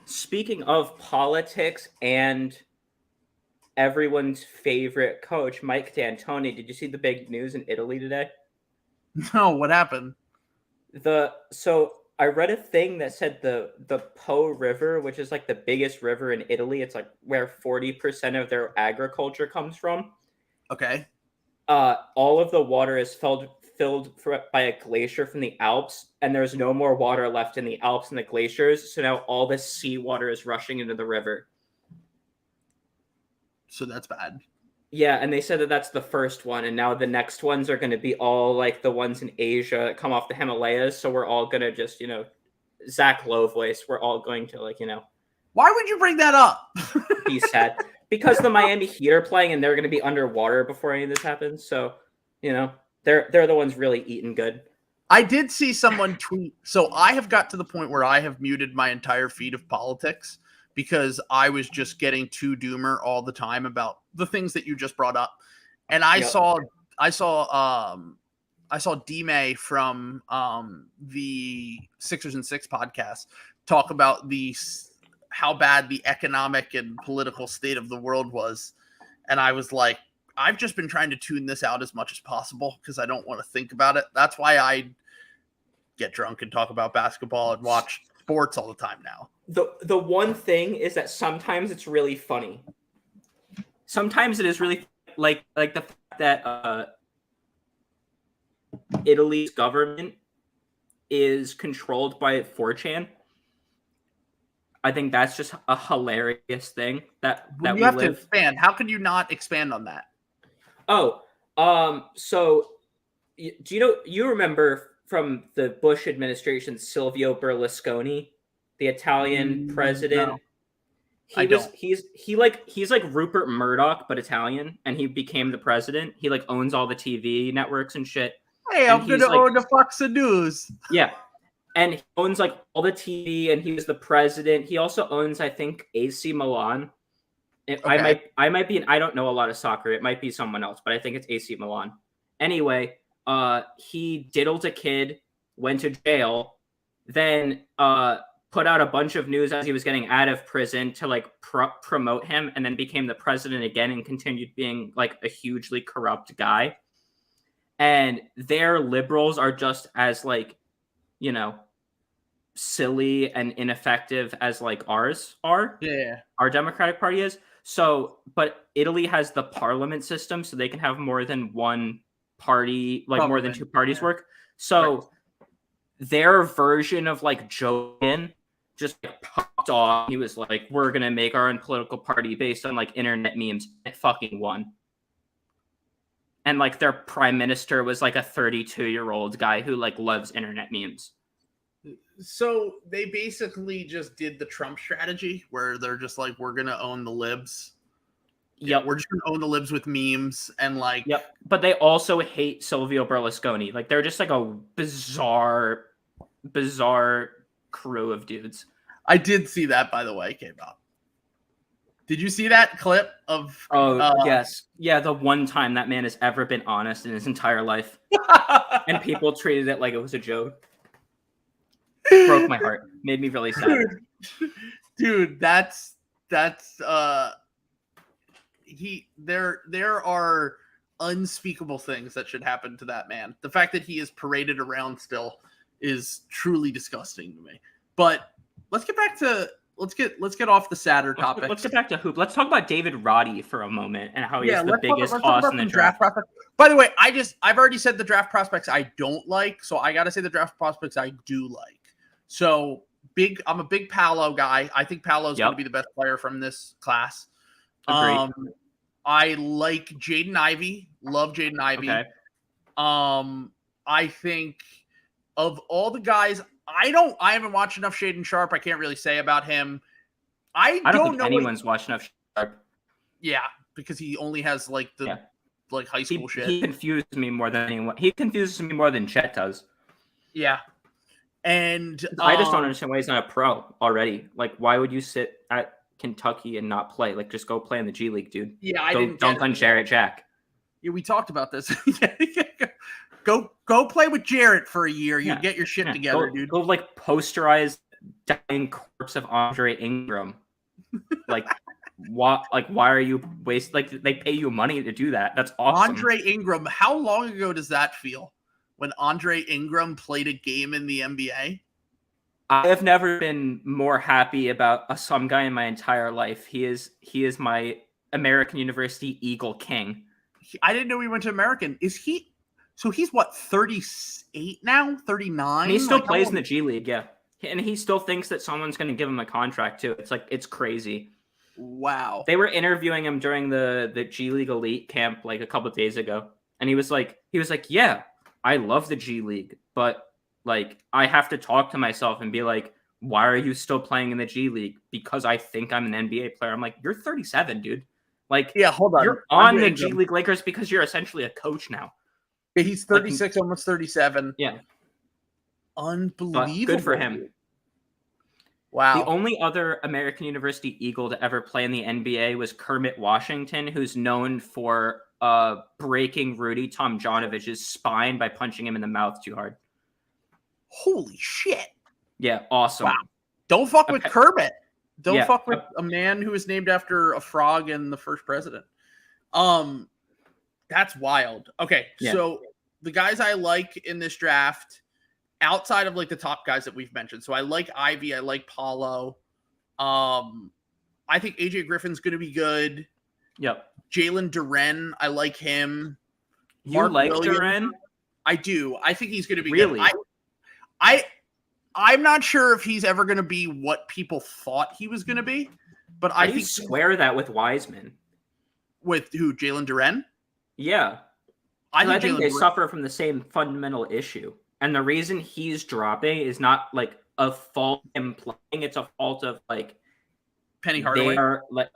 Speaking of politics and everyone's favorite coach, Mike D'Antoni, did you see the big news in Italy today? No, what happened? So I read a thing that said the Po River, which is like the biggest river in Italy, it's like where 40% of their agriculture comes from. Okay. All of the water is filled by a glacier from the Alps, and there's no more water left in the Alps and the glaciers. So now all this seawater is rushing into the river. So that's bad. Yeah, and they said that that's the first one, and now the next ones are going to be all like the ones in Asia that come off the Himalayas. So we're all going to just, Zach Lowe voice. We're all going to Why would you bring that up? be sad. Because the Miami Heat are playing, and they're going to be underwater before any of this happens. So, they're the ones really eating good. I did see someone tweet. So I have got to the point where I have muted my entire feed of politics because I was just getting too doomer all the time about the things that you just brought up. And I saw D-May from the Sixers and Six podcast talk about how bad the economic and political state of the world was. And I was like, I've just been trying to tune this out as much as possible because I don't want to think about it. That's why I get drunk and talk about basketball and watch sports all the time now. The one thing is that sometimes it's really funny. Sometimes it is really like the fact that Italy's government is controlled by 4chan. I think that's just a hilarious thing that you have to expand. How can you not expand on that? So do you remember from the Bush administration Silvio Berlusconi, the Italian president? No. He's like Rupert Murdoch but Italian, and he became the president. He like owns all the TV networks and shit. Hey, I'm gonna own the Fox News. Yeah. And he owns like all the TV, and he was the president. He also owns, I think, AC Milan. Okay. I might be, I don't know a lot of soccer. It might be someone else, but I think it's AC Milan. Anyway, he diddled a kid, went to jail, then put out a bunch of news as he was getting out of prison to like promote him, and then became the president again and continued being like a hugely corrupt guy. And their liberals are just as like, you know, silly and ineffective as like ours are. Yeah. Our Democratic Party is. So, but Italy has the parliament system, so they can have more than one party, like more than two parties work. So their version of like Joe Biden just like, popped off. He was like, we're going to make our own political party based on like internet memes. It fucking won. And like their prime minister was like a 32-year-old guy who like loves internet memes. So they basically just did the Trump strategy where they're just like, we're going to own the libs. Yep. We're just going to own the libs with memes and like. Yep. But they also hate Silvio Berlusconi. Like they're just like a bizarre crew of dudes. I did see that, by the way, came up. Did you see that clip of? Yes. Yeah, the one time that man has ever been honest in his entire life. And people treated it like it was a joke. Broke my heart. Made me really sad. Dude, there are unspeakable things that should happen to that man. The fact that he is paraded around still is truly disgusting to me. But let's get off the sadder topic. Let's get back to hoop. Let's talk about David Roddy for a moment and how he's the biggest toss in the draft. By the way, I've already said the draft prospects I don't like, so I gotta say the draft prospects I do like. So I'm a big Paolo guy. I think Paolo's gonna be the best player from this class. Agreed. I like Jaden Ivey. Love Jaden Ivey. Okay. I think of all the guys, I haven't watched enough Shaedon Sharpe. I can't really say about him. I don't think know anyone's watched enough Sharpe. Yeah, because he only has like the like high school shit. He confuses me more than anyone. He confuses me more than Chet does. Yeah. And I just don't understand why he's not a pro already. Like, why would you sit at Kentucky and not play? Like, just go play in the G League, dude. Yeah, I didn't dunk on Jarrett Jack. Yeah, we talked about this. Go play with Jarrett for a year. You get your shit together, dude. Go like posterize dying corpse of Andre Ingram. Like, why are you waste? Like, they pay you money to do that. That's awesome. Andre Ingram. How long ago does that feel? When Andre Ingram played a game in the NBA? I have never been more happy about some guy in my entire life. He is my American University Eagle King. I didn't know he went to American. Is he? So he's what, 38 now? 39? And he still plays in the G League, yeah. And he still thinks that someone's going to give him a contract too. It's like, it's crazy. Wow. They were interviewing him during the G League Elite camp like a couple of days ago, and he was like, yeah, I love the G League, but like I have to talk to myself and be like, why are you still playing in the G League? Because I think I'm an NBA player. I'm like, you're 37, dude. Like, yeah, hold on. You're on the G League Lakers because you're essentially a coach now. Yeah, he's 36, almost 37. Yeah. Unbelievable. Good for him. Wow. The only other American University Eagle to ever play in the NBA was Kermit Washington, who's known for breaking Rudy Tomjanovich's spine by punching him in the mouth too hard. Holy shit. Yeah, awesome. Wow. Don't fuck with Kermit. Don't fuck with a a man who is named after a frog and the first president. That's wild. Okay, so the guys I like in this draft, outside of like the top guys that we've mentioned. So I like Ivy, I like Paolo. I think AJ Griffin's going to be good. Yep. Jalen Duren, I like him. You like Duren? I do. I think he's going to be really good. I'm not sure if he's ever going to be what people thought he was going to be, but I think square that with Wiseman. With who? Jalen Duren? Yeah. I think they suffer from the same fundamental issue. And the reason he's dropping is not like a fault of him playing, it's a fault of like Penny Hardaway. They are like,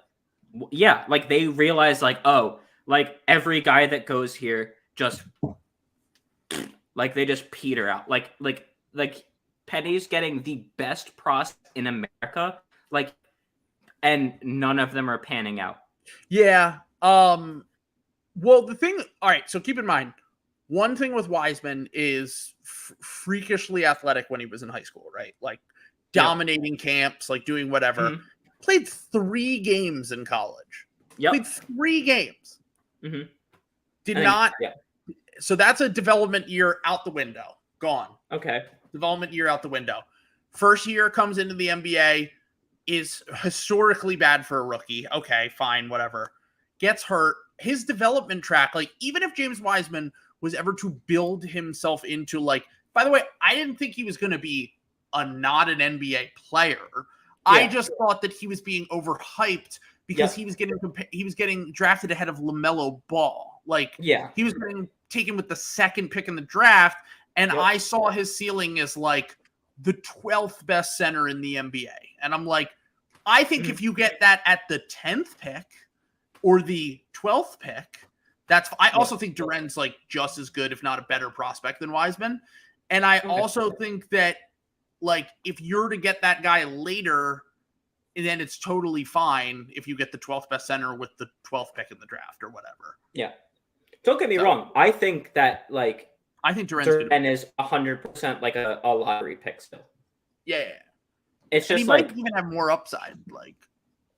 yeah, like they realize like, oh, like every guy that goes here just like they just peter out. Like Penny's getting the best prospect in America, like, and none of them are panning out. Yeah. Well, the thing, all right, so keep in mind, one thing with Wiseman is freakishly athletic when he was in high school, right? Like dominating camps, like doing whatever. Mhm. Played 3 games in college. Yep. Played 3 games. Mhm. Yeah. So that's a development year out the window. Gone. Okay. Development year out the window. First year comes into the NBA, is historically bad for a rookie. Okay, fine, whatever. Gets hurt. His development track, like, even if James Wiseman was ever to build himself into, like, by the way, I didn't think he was going to be not an NBA player. Yeah. I just thought that he was being overhyped because he was getting drafted ahead of LaMelo Ball. Like, he was getting taken with the 2nd pick in the draft, and I saw his ceiling as like the 12th best center in the NBA. And I'm like, I think if you get that at the 10th pick or the 12th pick, I also think Duren's like just as good, if not a better prospect than Wiseman. And I also think that, like, if you're to get that guy later, then it's totally fine if you get the 12th best center with the 12th pick in the draft or whatever. Yeah. Don't get me wrong. I think that, like, I think Duren is 100% like a lottery pick still. Yeah. It's just, he might even have more upside. Like,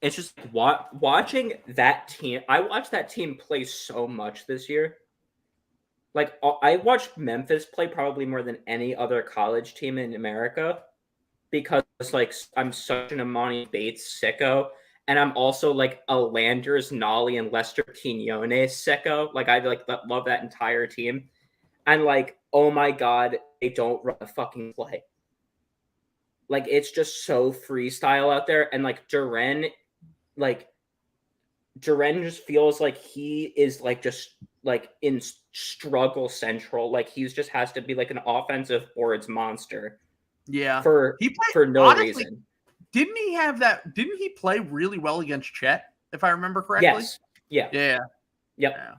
it's just watching that team. I watched that team play so much this year. Like, I watched Memphis play probably more than any other college team in America because, like, I'm such an Imani Bates sicko, and I'm also like a Landers, Nolly, and Lester Quinones sicko. Like, I love that entire team, and, like, oh my god, they don't run a fucking play. Like, it's just so freestyle out there, and, like, Duren just feels like he is, like, just, like, in struggle central. Like, he just has to be like an offensive boards monster. Yeah. For no reason. Didn't he play really well against Chet, if I remember correctly? Yes. Yeah. Yep. Yeah.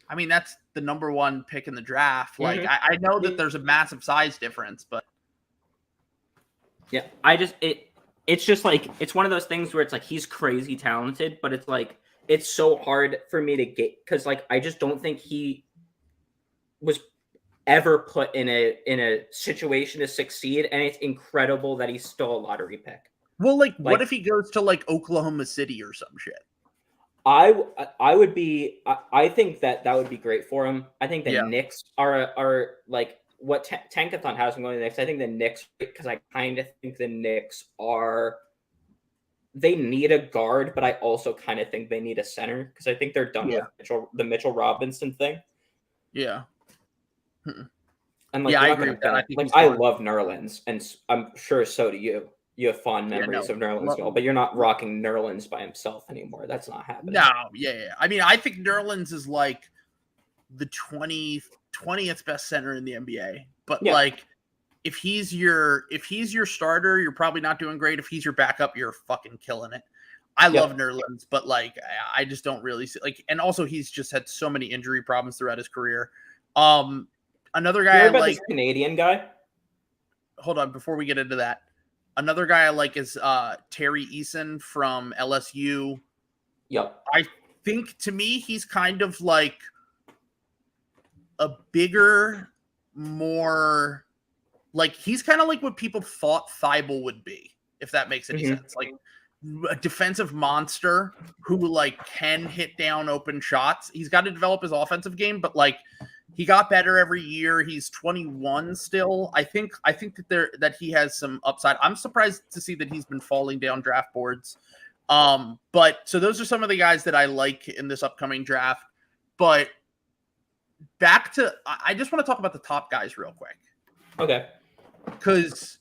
I mean, that's the number 1 pick in the draft. Like, I know that there's a massive size difference, but yeah, it's just like, it's one of those things where it's like he's crazy talented, but it's like, it's so hard for me to get, because, like, I just don't think he was ever put in a situation to succeed, and it's incredible that he's still a lottery pick. Well, like what if he goes to, like, Oklahoma City or some shit? I think that would be great for him. I think the Knicks are like what Tankathon has him going to the Knicks. I think the Knicks, because I kind of think the Knicks they need a guard, but I also kind of think they need a center, because I think they're done with the Mitchell Robinson thing. Yeah. And, like, I agree with that. I love Nerlens, and I'm sure so do you. You have fond memories of Nerlens, but you're not rocking Nerlens by himself anymore. That's not happening. No, yeah. I mean, I think Nerlens is like the 20th best center in the NBA. But like, if he's your starter, you're probably not doing great. If he's your backup, you're fucking killing it. I love Nerlens, but, like, I just don't really see, like, and also he's just had so many injury problems throughout his career. Another guy I like, this Canadian guy. Hold on, before we get into that, another guy I like is Terry Eason from LSU. Yep. I think, to me, he's kind of like a bigger, more, like, he's kind of like what people thought Thibault would be, if that makes any sense. Like, a defensive monster who, like, can hit down open shots. He's got to develop his offensive game, but, like, he got better every year. He's 21 still. I think that he has some upside. I'm surprised to see that he's been falling down draft boards. But so those are some of the guys that I like in this upcoming draft. But back to, I just want to talk about the top guys real quick. Okay. Because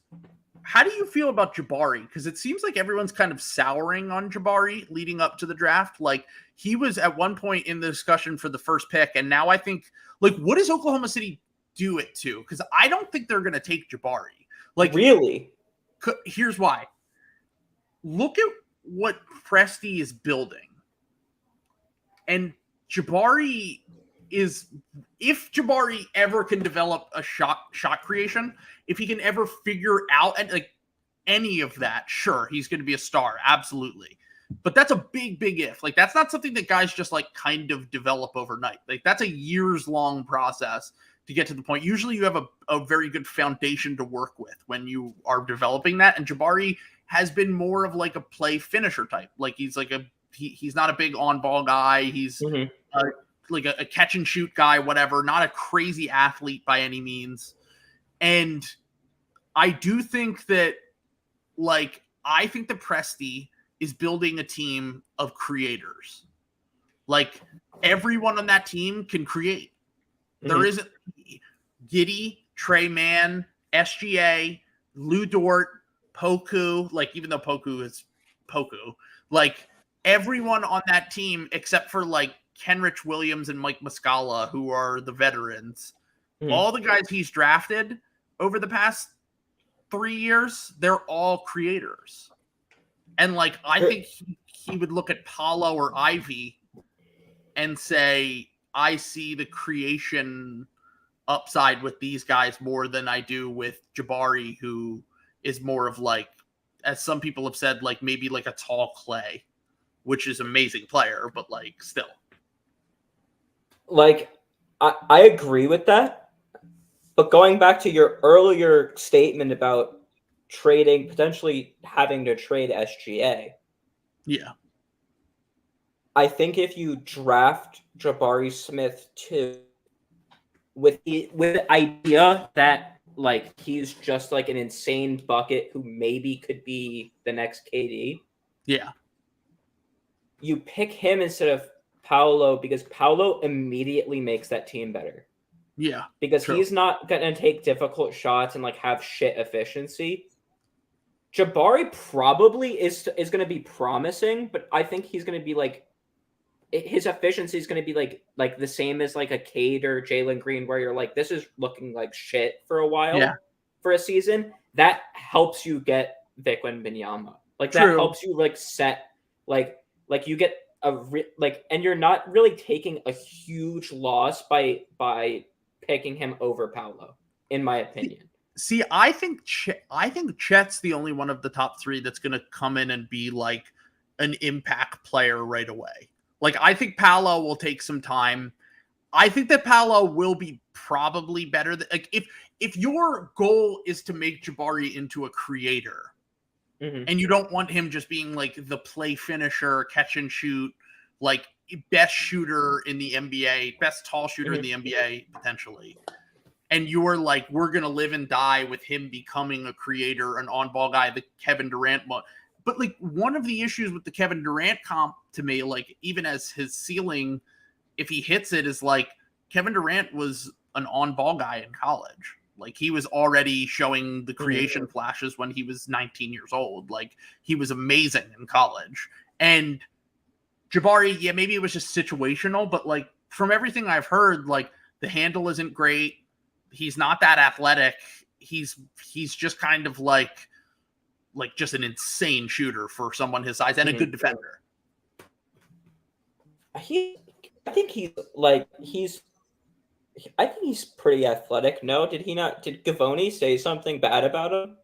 how do you feel about Jabari? Because it seems like everyone's kind of souring on Jabari leading up to the draft. Like, he was at one point in the discussion for the first pick, and now I think, like, what does Oklahoma City do it to? Because I don't think they're going to take Jabari. Like, really? Here's why. Look at what Presti is building. And Jabari is, if Jabari ever can develop a shot creation, if he can ever figure out like any of that, sure, he's going to be a star. Absolutely. But that's a big, big if. Like, that's not something that guys just, like, kind of develop overnight. Like, that's a years long process to get to the point. Usually you have a very good foundation to work with when you are developing that. And Jabari has been more of like a play finisher type. Like he's like he's not a big on ball guy. He's like a catch and shoot guy, whatever, not a crazy athlete by any means. And I do think that I think that Presti is building a team of creators. Like everyone on that team can create. There isn't Giddey, Trey Mann, SGA, Lou Dort, Poku, like even though Poku is Poku, like everyone on that team except for like Kenrich Williams and Mike Muscala, who are the veterans, all the guys he's drafted over the past 3 years, they're all creators. And like I think he would look at Paolo or Ivy and say, I see the creation upside with these guys more than I do with Jabari, who is more of like, as some people have said, like maybe like a tall Clay, which is an amazing player, but like still. Like, I agree with that. But going back to your earlier statement about potentially having to trade SGA. Yeah. I think if you draft Jabari Smith too, with the idea that like he's just like an insane bucket who maybe could be the next KD. Yeah. You pick him instead of Paolo because Paolo immediately makes that team better. Yeah. Because he's not going to take difficult shots and like have shit efficiency. Jabari probably is going to be promising, but I think he's going to be like his efficiency is going to be like the same as like a Cade or Jalen Green, where you're like, this is looking like shit for a while for a season. That helps you get Vic Wembanyama. Like that helps you like set like you get and you're not really taking a huge loss by picking him over Paolo, in my opinion. See, I think Chet's the only one of the top three that's going to come in and be like an impact player right away. Like, I think Paolo will take some time. I think that Paolo will be probably better. Like, if your goal is to make Jabari into a creator, and you don't want him just being like the play finisher, catch and shoot, like best shooter in the NBA, best tall shooter in the NBA potentially, and you're like, we're gonna live and die with him becoming a creator, an on-ball guy, the Kevin Durant. But like one of the issues with the Kevin Durant comp to me, like even as his ceiling, if he hits it, is like Kevin Durant was an on-ball guy in college. Like he was already showing the creation flashes when he was 19 years old. Like he was amazing in college. And Jabari, yeah, maybe it was just situational, but like from everything I've heard, like the handle isn't great. He's not that athletic. He's just kind of like just an insane shooter for someone his size and a good defender. I think he's pretty athletic. No, did Gavoni say something bad about him?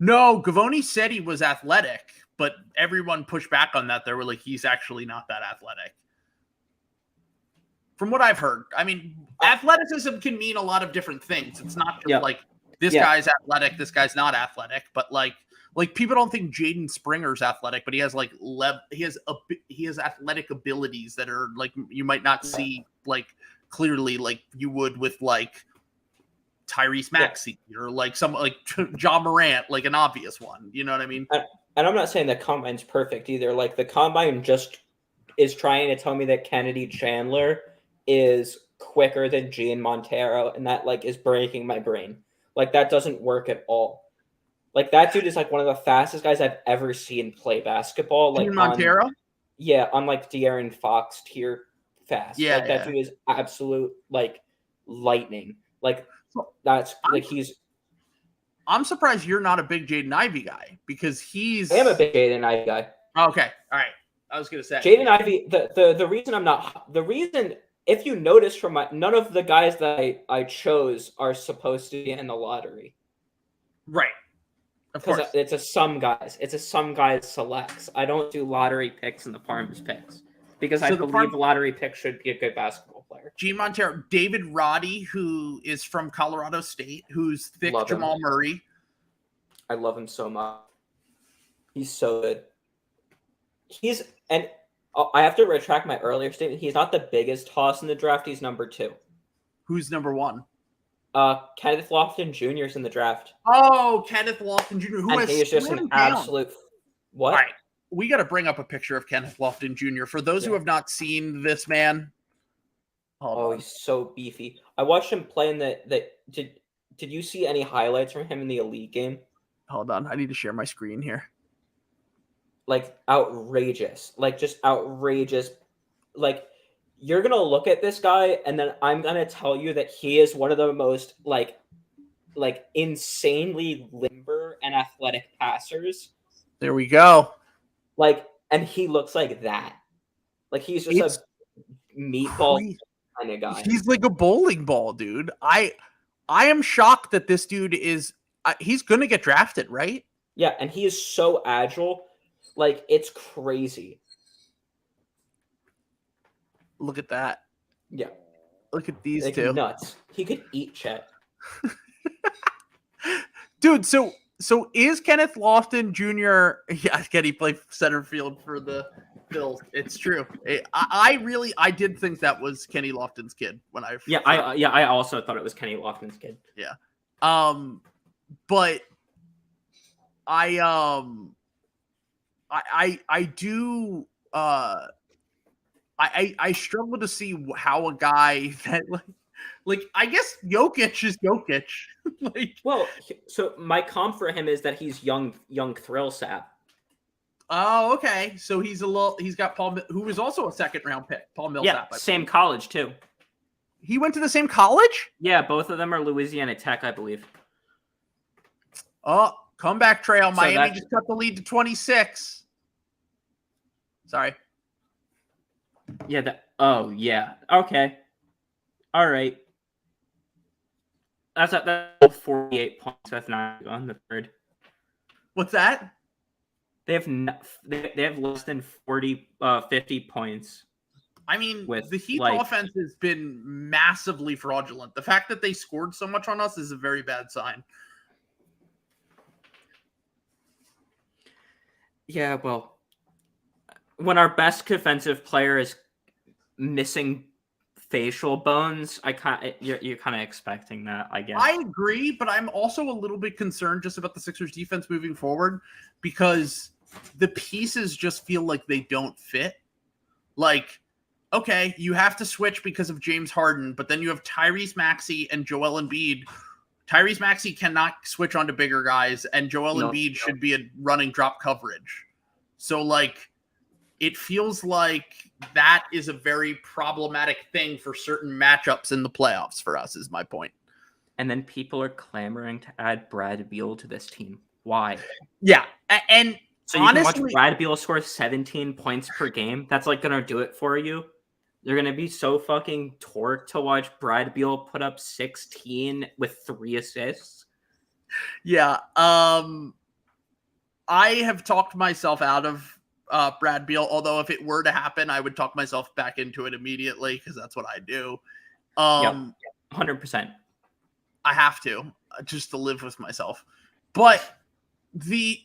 No, Gavoni said he was athletic, but everyone pushed back on that. They were like, he's actually not that athletic. From what I've heard. I mean, athleticism can mean a lot of different things. It's not just like this guy's athletic, this guy's not athletic, but like people don't think Jaden Springer's athletic, but he has like he has athletic abilities that are like you might not see like clearly like you would with like Tyrese Maxey or like some like Ja Morant, like an obvious one. You know what I mean? And I'm not saying the combine's perfect either. Like the combine just is trying to tell me that Kennedy Chandler is quicker than Gene Montero, and that like is breaking my brain. Like that doesn't work at all. Like that dude is like one of the fastest guys I've ever seen play basketball. Like Gene Montero? On like De'Aaron Fox tier fast. Yeah, that dude is absolute like lightning. Like that's like I'm surprised you're not a big Jaden Ivey guy because I am a big Jaden Ivey guy. Okay, all right. I was gonna say Jaden Ivey. The reason I'm not if you notice from none of the guys that I chose are supposed to be in the lottery. Right. Of course. It's a some guys selects. I don't do lottery picks in the Parm's picks because I believe lottery picks should be a good basketball. player. Gene Montero, David Roddy, who is from Colorado State, who's thick Jamal Murray. I love him so much. He's so good. I have to retract my earlier statement. He's not the biggest toss in the draft. He's number 2. Who's number 1? Kenneth Lofton Jr. is in the draft. Oh, Kenneth Lofton Jr., who and he is just an absolute what? All right, we got to bring up a picture of Kenneth Lofton Jr. For those who have not seen this man. He's so beefy. I watched him play in did you see any highlights from him in the Elite game? Hold on, I need to share my screen here. Like outrageous. Like just outrageous. Like you're going to look at this guy and then I'm going to tell you that he is one of the most like insanely limber and athletic passers. There we go. And he looks like that. Like he's just a meatball kind of guy. He's like a bowling ball, dude. I am shocked that this dude is he's going to get drafted, right? Yeah, and he is so agile. Like it's crazy. Look at that. Yeah. Look at these two. Nuts. He could eat Chet. Dude, so is Kenneth Lofton Jr. Yeah, can he play center field for the Bills? It's true. I did think that was Kenny Lofton's kid when I I also thought it was Kenny Lofton's kid. Yeah. But I struggle to see how a guy that like I guess Jokic is Jokic. So my comp for him is that he's young thrill sap. Oh, okay. So he's got Paul, who was also a second round pick. Paul Millsap. Yeah, same college too. He went to the same college? Yeah, both of them are Louisiana Tech, I believe. Oh, comeback trail. Miami just cut the lead to 26. Sorry. Yeah. Yeah. Okay. All right. That's 48 points. That's not on the third. What's that? They have less than 50 points. I mean, the Heat offense has been massively fraudulent. The fact that they scored so much on us is a very bad sign. Yeah, well, when our best defensive player is missing facial bones, you're kind of expecting that, I guess. I agree, but I'm also a little bit concerned just about the Sixers defense moving forward because the pieces just feel like they don't fit. Like, okay, you have to switch because of James Harden, but then you have Tyrese Maxey and Joel Embiid. Tyrese Maxey cannot switch onto bigger guys, and Joel Embiid should be a running drop coverage. So, like, it feels like that is a very problematic thing for certain matchups in the playoffs for us, is my point. And then people are clamoring to add Brad Beal to this team. Why? Yeah, and so you can watch Brad Beal score 17 points per game. That's like going to do it for you. You're going to be so fucking torqued to watch Brad Beal put up 16 with 3 assists. Yeah. I have talked myself out of Brad Beal, although if it were to happen, I would talk myself back into it immediately because that's what I do. 100%. I have to just to live with myself. But the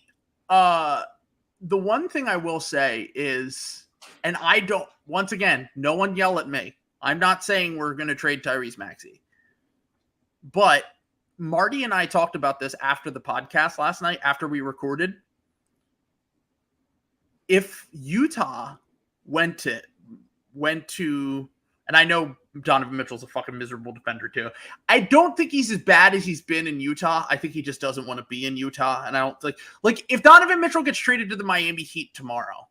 one thing I will say is, and I don't, once again, no one yell at me. I'm not saying we're going to trade Tyrese Maxey. But Marty and I talked about this after the podcast last night, after we recorded. If Utah went to, and I know Donovan Mitchell's a fucking miserable defender too. I don't think he's as bad as he's been in Utah. I think he just doesn't want to be in Utah. And I don't like if Donovan Mitchell gets traded to the Miami Heat tomorrow,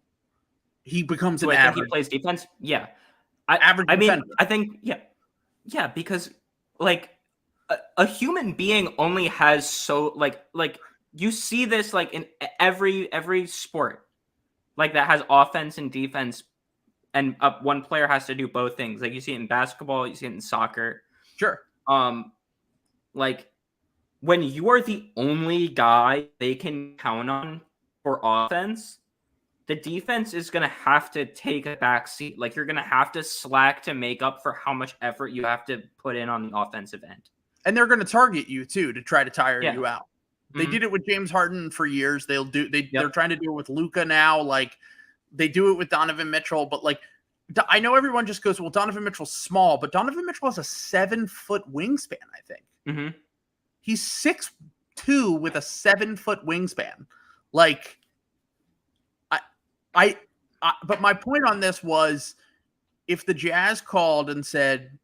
he becomes an average. He plays defense. Yeah. Average defender. I think, yeah, because like a human being only has so like you see this like in every sport like that has offense and defense, and one player has to do both things. Like you see it in basketball, you see it in soccer. Sure. Like when you are the only guy they can count on for offense, the defense is going to have to take a back seat. Like, you're going to have to slack to make up for how much effort you have to put in on the offensive end. And they're going to target you too to try to tire you out. They did it with James Harden for years. They're trying to do it with Luka now. Like, they do it with Donovan Mitchell, but like, I know everyone just goes, well, Donovan Mitchell's small, but Donovan Mitchell has a 7-foot wingspan, I think. Mm-hmm. He's 6'2" with a 7-foot wingspan. Like, but my point on this was, if the Jazz called and said,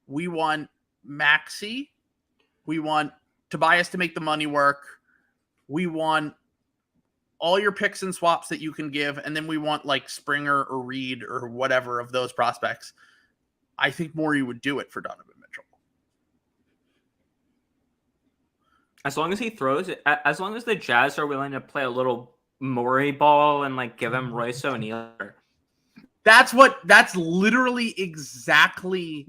we want Maxey, we want Tobias to make the money work, we want all your picks and swaps that you can give, and then we want like Springer or Reed or whatever of those prospects, I think Morey would do it for Donovan Mitchell. As long as he throws it, as long as the Jazz are willing to play a little Morey ball and like give him Royce O'Neal. That's literally exactly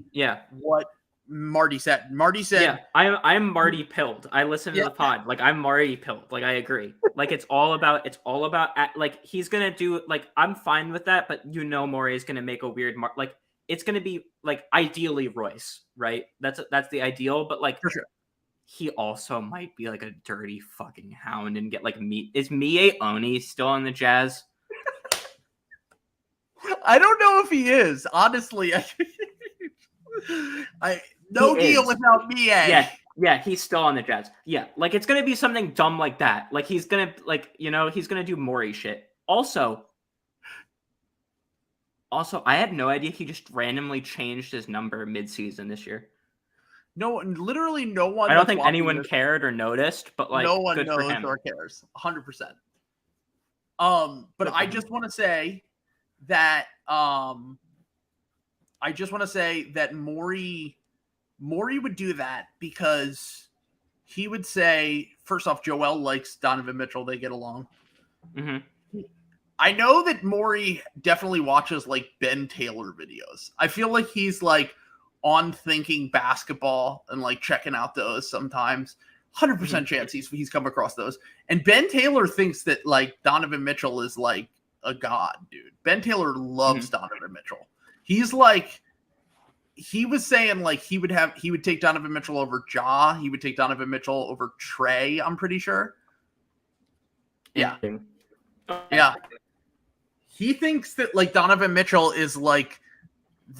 what Marty said. Marty said, yeah, I'm Marty pilled. I listen to the pod. Like, I'm Marty pilled. Like, I agree. Like, it's all about like, he's going to do, like, I'm fine with that, but Morey is going to make a weird like, it's going to be like ideally Royce, right? That's the ideal, but like, for sure, he also might be like a dirty fucking hound and get like Is Mie Oni still on the Jazz? I don't know if he is, honestly. No deal without Mie. Yeah, he's still on the Jazz. Yeah, like, it's gonna be something dumb like that. Like, he's gonna he's gonna do Morey shit. Also, I had no idea he just randomly changed his number mid-season this year. Literally no one. I don't think anyone cared or noticed, but like, no one good knows for him. or cares. 100%. But I just want to say that Morey would do that because he would say, first off, Joel likes Donovan Mitchell. They get along. Mm-hmm. I know that Morey definitely watches like Ben Taylor videos. I feel like he's like on Thinking Basketball and like checking out those sometimes. 100% chance he's come across those. And Ben Taylor thinks that like Donovan Mitchell is like a god, dude. Ben Taylor loves Donovan Mitchell. He's like, he was saying like he would take Donovan Mitchell over Ja. He would take Donovan Mitchell over Trey, I'm pretty sure. Yeah. Yeah. He thinks that like Donovan Mitchell is like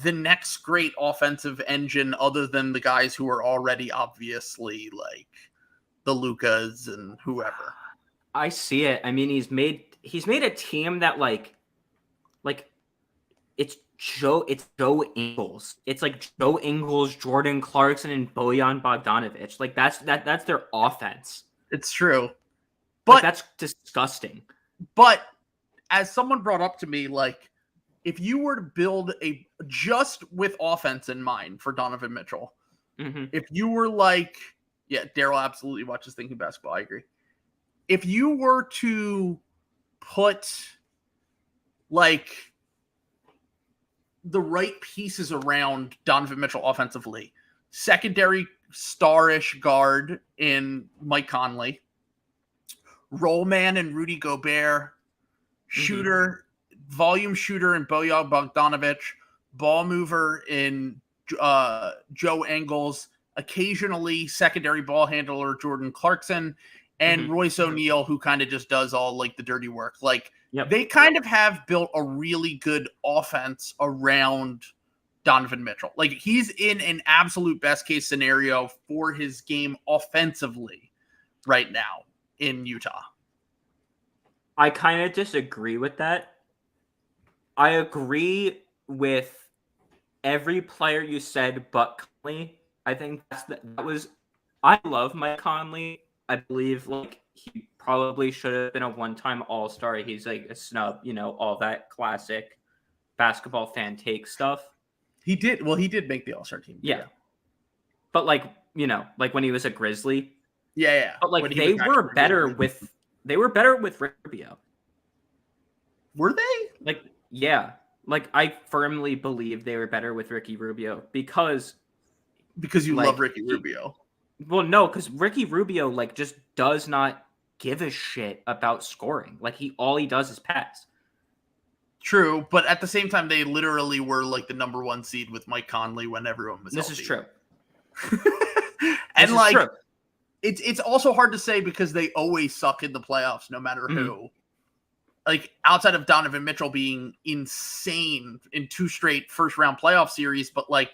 the next great offensive engine other than the guys who are already obviously like the Lukas and whoever. I see it. I mean, he's made a team that like it's Joe Ingles. It's like Joe Ingles, Jordan Clarkson, and Bojan Bogdanovic. Like, that's their offense. It's true. But like, that's disgusting. But as someone brought up to me, like, if you were to build just with offense in mind for Donovan Mitchell, if you were like, yeah, Daryl absolutely watches Thinking Basketball. I agree. If you were to put like the right pieces around Donovan Mitchell offensively, secondary starish guard in Mike Conley, roll man and Rudy Gobert, shooter, volume shooter in Bojan Bogdanovic, ball mover in Joe Ingles, occasionally secondary ball handler Jordan Clarkson, and Royce O'Neal, who kind of just does all like the dirty work. Like, they kind of have built a really good offense around Donovan Mitchell. Like, he's in an absolute best case scenario for his game offensively right now in Utah. I kind of disagree with that. I agree with every player you said but Conley. I think I love Mike Conley. I believe like he probably should have been a one-time All-Star. He's like a snub, all that classic basketball fan take stuff. He did make the All-Star team. Yeah. But like, like when he was a Grizzly. Yeah. But like they were better with Rick Rubio. Were they? Like, yeah. Like, I firmly believe they were better with Ricky Rubio because you love Ricky Rubio. Well, no, because Ricky Rubio like just does not give a shit about scoring. Like, all he does is pass. True, but at the same time, they literally were like the number 1 seed with Mike Conley when everyone was This healthy. is true. And this like, is true. It's also hard to say because they always suck in the playoffs, no matter who. Like, outside of Donovan Mitchell being insane in 2 straight first-round playoff series, but like,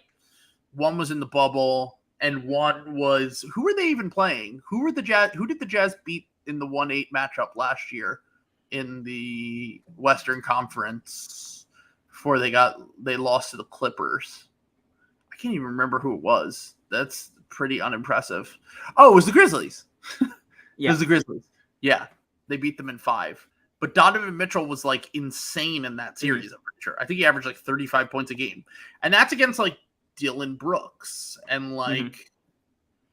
one was in the bubble and one was, who were they even playing? Who did the Jazz beat in the 1-8 matchup last year in the Western Conference before they lost to the Clippers? I can't even remember who it was. That's pretty unimpressive. Oh, it was the Grizzlies. Yeah. It was the Grizzlies. Yeah. They beat them in 5. But Donovan Mitchell was like insane in that series, I'm pretty sure. I think he averaged like 35 points a game. And that's against like Dylan Brooks and like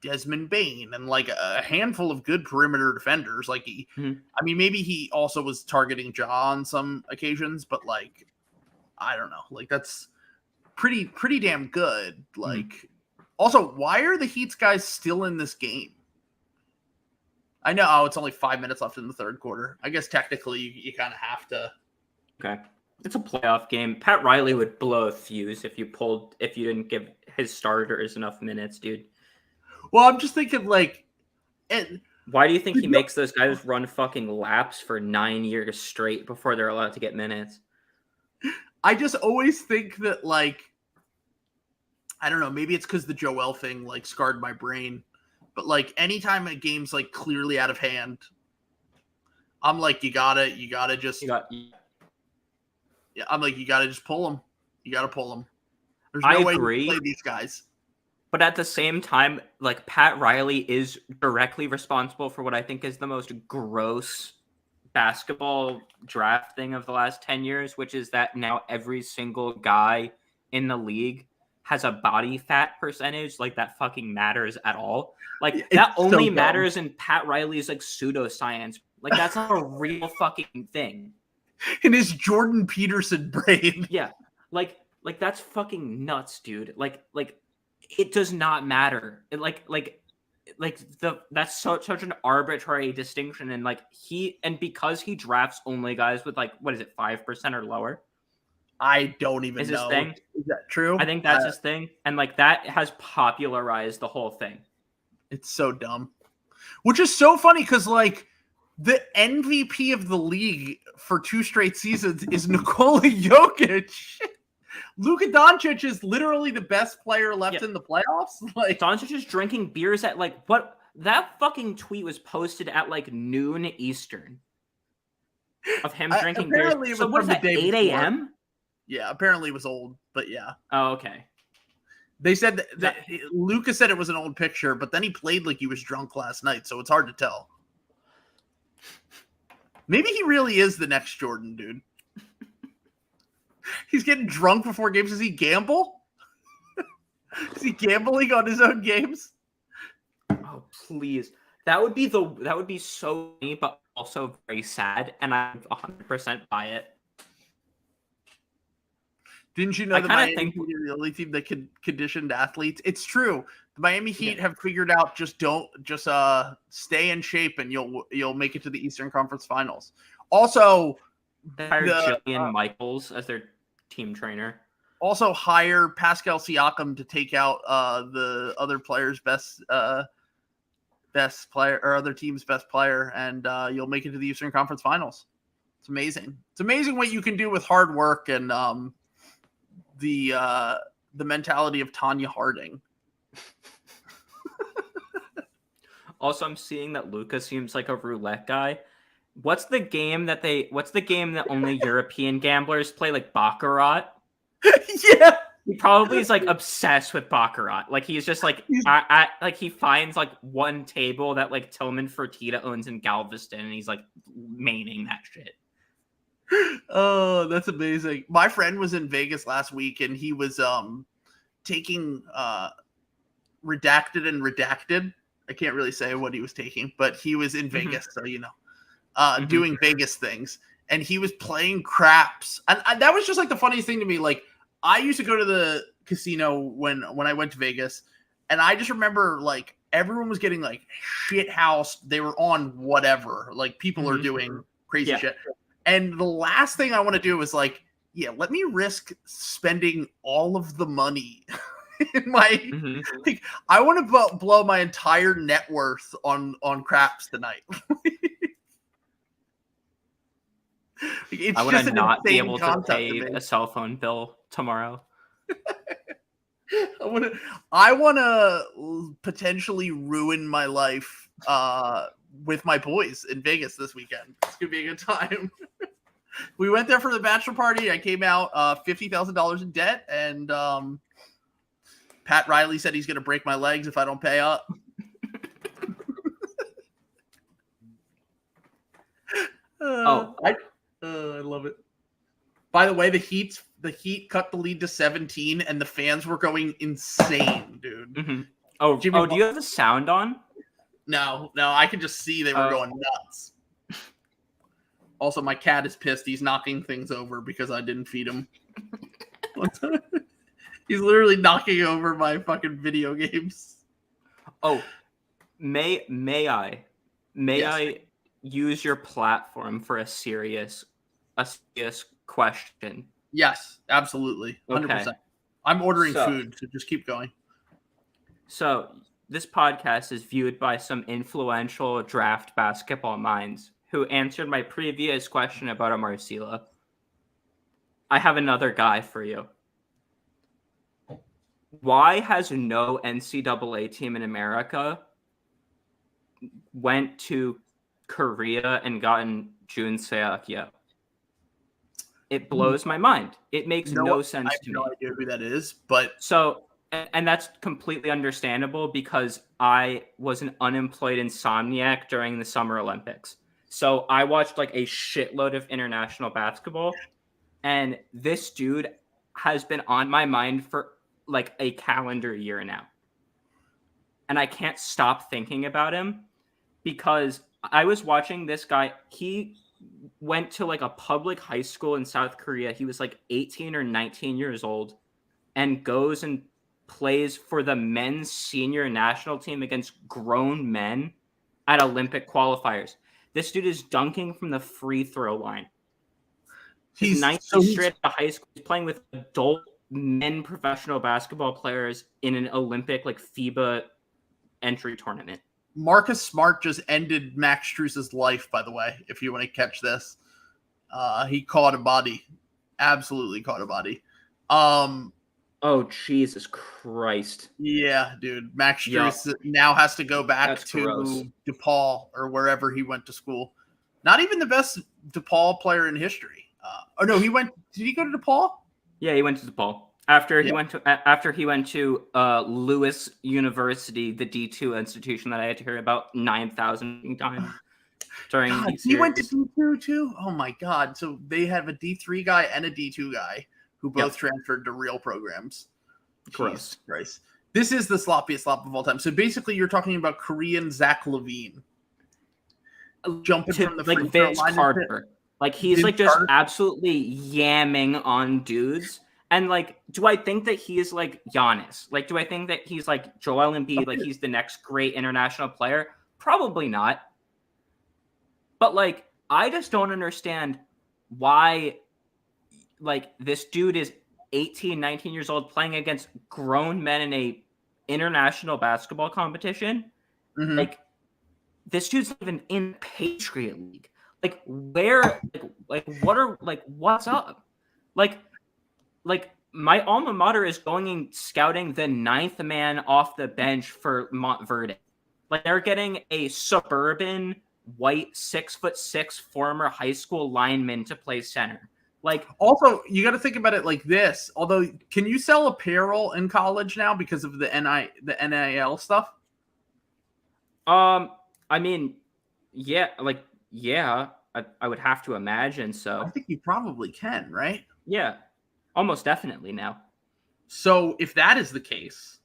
Desmond Bain and like a handful of good perimeter defenders. Like I mean, maybe he also was targeting Ja on some occasions, but like, I don't know. Like, that's pretty damn good. Like, also, why are the Heat's guys still in this game? I know it's only 5 minutes left in the third quarter. I guess technically you kind of have to. Okay. It's a playoff game. Pat Riley would blow a fuse if you didn't give his starters enough minutes, dude. Well, I'm just thinking like, why do you think he makes those guys run fucking laps for 9 years straight before they're allowed to get minutes? I just always think that like, I don't know, maybe it's because the Joel thing like scarred my brain. But like anytime a game's like clearly out of hand, I'm like, you gotta just I'm like, you gotta just pull them. You gotta pull them. There's no way to play these guys. But at the same time, like Pat Riley is directly responsible for what I think is the most gross basketball draft thing of the last 10 years, which is that now every single guy in the league has a body fat percentage like that fucking matters at all. Like that only matters in Pat Riley's like pseudoscience. Like that's not a real fucking thing. In his Jordan Peterson brain. Yeah. Like that's fucking nuts, dude. Like it does not matter. That's such an arbitrary distinction, and like because he drafts only guys with like, what is it, 5% or lower? I don't even know. His thing? Is that true? I think that's his thing. And like that has popularized the whole thing. It's so dumb. Which is so funny because like the MVP of the league for 2 straight seasons is Nikola Jokic. Luka Doncic is literally the best player left in the playoffs. Like Doncic is drinking beers at like what? That fucking tweet was posted at like noon Eastern of him drinking beers. So what is that, 8 a.m.? Yeah, apparently it was old, but yeah. Oh, okay. They said that Luka said it was an old picture, but then he played like he was drunk last night, so it's hard to tell. Maybe he really is the next Jordan, dude. He's getting drunk before games. Does he gamble? Is he gambling on his own games? Oh, please. That would be so funny, but also very sad, and I'm 100% buy it. Didn't you know the Miami Heat are the only team that conditioned athletes? It's true. The Miami Heat have figured out just stay in shape and you'll make it to the Eastern Conference Finals. Also, they hired Jillian Michaels as their team trainer. Also hire Pascal Siakam to take out the other player's best player or other team's best player, and you'll make it to the Eastern Conference Finals. It's amazing. It's amazing what you can do with hard work and the mentality of Tanya Harding. Also, I'm seeing that Luka seems like a roulette guy. What's the game that only European gamblers play, like Baccarat? Yeah. He probably is like obsessed with Baccarat. Like he's just like he finds like one table that like Tillman Fertitta owns in Galveston, and he's like maining that shit. Oh, that's amazing. My friend was in Vegas last week, and he was taking redacted and redacted. I can't really say what he was taking, but he was in Vegas, so doing Vegas things, and he was playing craps, and that was just like the funniest thing to me. Like I used to go to the casino when I went to Vegas, and I just remember like everyone was getting like shit housed. They were on whatever, like people are doing crazy shit. And the last thing I want to do is like let me risk spending all of the money in my. Like, I want to blow my entire net worth on craps tonight. I want to not be able to pay a cell phone bill tomorrow. I want to potentially ruin my life with my boys in Vegas this weekend. It's gonna be a good time. We went there for the bachelor party. I came out $50,000 in debt, and Pat Riley said he's gonna break my legs if I don't pay up. I love it. By the way, the Heat cut the lead to 17, and the fans were going insane, dude. Mm-hmm. Oh, do you have the sound on? No, I can just see they were going nuts. Also, my cat is pissed. He's knocking things over because I didn't feed him. He's literally knocking over my fucking video games. Oh, may I use your platform for a serious question? Yes, absolutely. 100%. Okay. I'm ordering food, so just keep going. So this podcast is viewed by some influential draft basketball minds who answered my previous question about a Marcelo. I have another guy for you. Why has no NCAA team in America went to Korea and gotten Jun Seok-Yeo? It blows my mind. It makes no sense to me. I have no idea who that is, but so, and that's completely understandable because I was an unemployed insomniac during the Summer Olympics. So I watched like a shitload of international basketball, and this dude has been on my mind for like a calendar year now. And I can't stop thinking about him because I was watching this guy. He went to like a public high school in South Korea. He was like 18 or 19 years old and goes and plays for the men's senior national team against grown men at Olympic qualifiers. This dude is dunking from the free throw line. He's 19 straight out of high school. He's playing with adult men professional basketball players in an Olympic like FIBA entry tournament. Marcus Smart just ended Max Strus's life, by the way, if you want to catch this. He caught a body. Absolutely caught a body. Oh, Jesus Christ. Yeah, dude. Max Strus now has to go back to DePaul or wherever he went to school. Not even the best DePaul player in history. No, did he go to DePaul? Yeah, he went to DePaul. After he went to Lewis University, the D2 institution that I had to hear about 9,000 times during God, he went to D2 too? Oh my God. So they have a D3 guy and a D2 guy who both transferred to real programs. Gross. Christ. This is the sloppiest slop of all time. So basically you're talking about Korean Zach LaVine. Jumping from the free throw line. Carter. Like he's like just absolutely yamming on dudes. And, like, do I think that he is, like, Giannis? Like, do I think that he's, like, Joel Embiid, like, he's the next great international player? Probably not. But, like, I just don't understand why, like, this dude is 18, 19 years old playing against grown men in a international basketball competition. Mm-hmm. Like, this dude's not even in Patriot League. Like, where, what's up? Like my alma mater is going and scouting the 9th man off the bench for Montverde. Like they're getting a suburban white 6'6" former high school lineman to play center. Like also you got to think about it like this. Although can you sell apparel in college now because of the NIL stuff? I mean, I would have to imagine so. I think you probably can, right? Yeah. Almost definitely now. So if that is the case,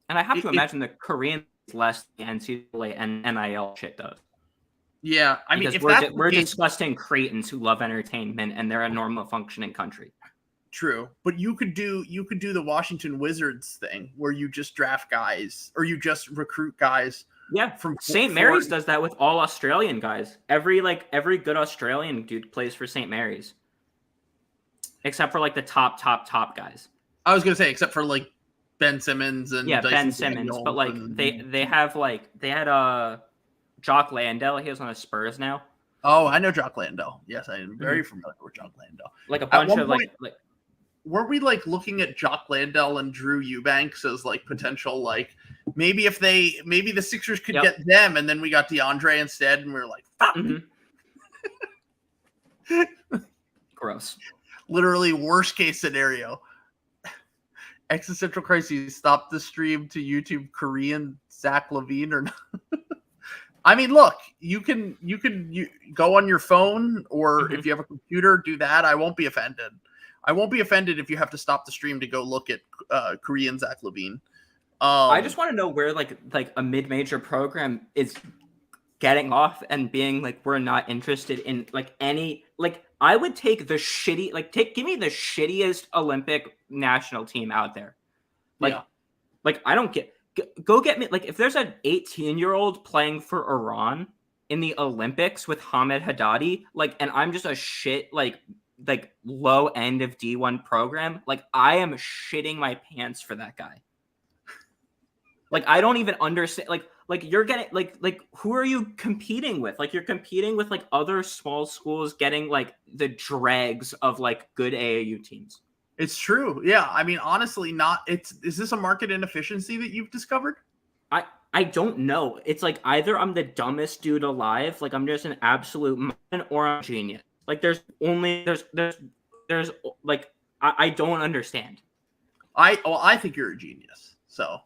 and I have to imagine the Koreans less the NCAA and NIL shit does. Yeah, I mean, if we're disgusting Cretans who love entertainment and they're a normal functioning country. True, but you could do the Washington Wizards thing where you just draft guys or you just recruit guys. Yeah, from St. Mary's does that with all Australian guys. Every good Australian dude plays for St. Mary's. except for like the top guys. I was gonna say except for like Ben Simmons and Dyson Ben Simmons, Daniels, but like they had Jock Landale. He was on the Spurs now. Oh, I know Jock Landale. Yes, I am very familiar with Jock Landale. Like a bunch of point, weren't we like looking at Jock Landale and Drew Eubanks as like potential like maybe the Sixers could get them, and then we got DeAndre instead, and we were like, fuck. Gross. Literally worst case scenario. Existential crisis. Stop the stream to YouTube Korean Zach LaVine or not. I mean, look, you can go on your phone, or if you have a computer, do that. I won't be offended. I won't be offended if you have to stop the stream to go look at Korean Zach LaVine. I just want to know where like a mid-major program is getting off and being like, we're not interested in like any like. I would take the shitty give me the shittiest Olympic national team out there. Like I don't go get me like if there's an 18-year-old playing for Iran in the Olympics with Hamed Haddadi, like, and I'm just a shit like low end of D1 program, like I am shitting my pants for that guy. Like I don't even understand like you're getting like who are you competing with? Like you're competing with like other small schools getting like the dregs of like good AAU teams. It's true. Yeah. I mean, honestly, is this a market inefficiency that you've discovered? I don't know. It's like either I'm the dumbest dude alive, like I'm just an absolute man, or I'm a genius. Like there's like I don't understand. I think you're a genius. So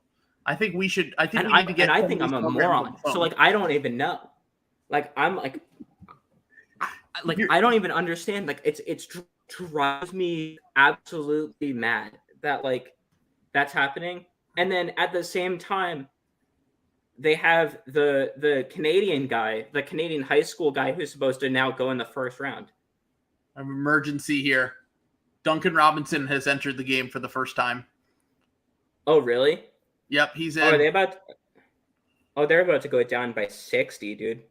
I think we should. I think we need to get. And I think I'm a moron. So like I don't even know. Like I'm like I don't even understand. Like it's drives me absolutely mad that like that's happening. And then at the same time, they have the Canadian guy, the Canadian high school guy who's supposed to now go in the first round. An emergency here. Duncan Robinson has entered the game for the first time. Oh really? Yep, he's in. They're about to go down by 60, dude.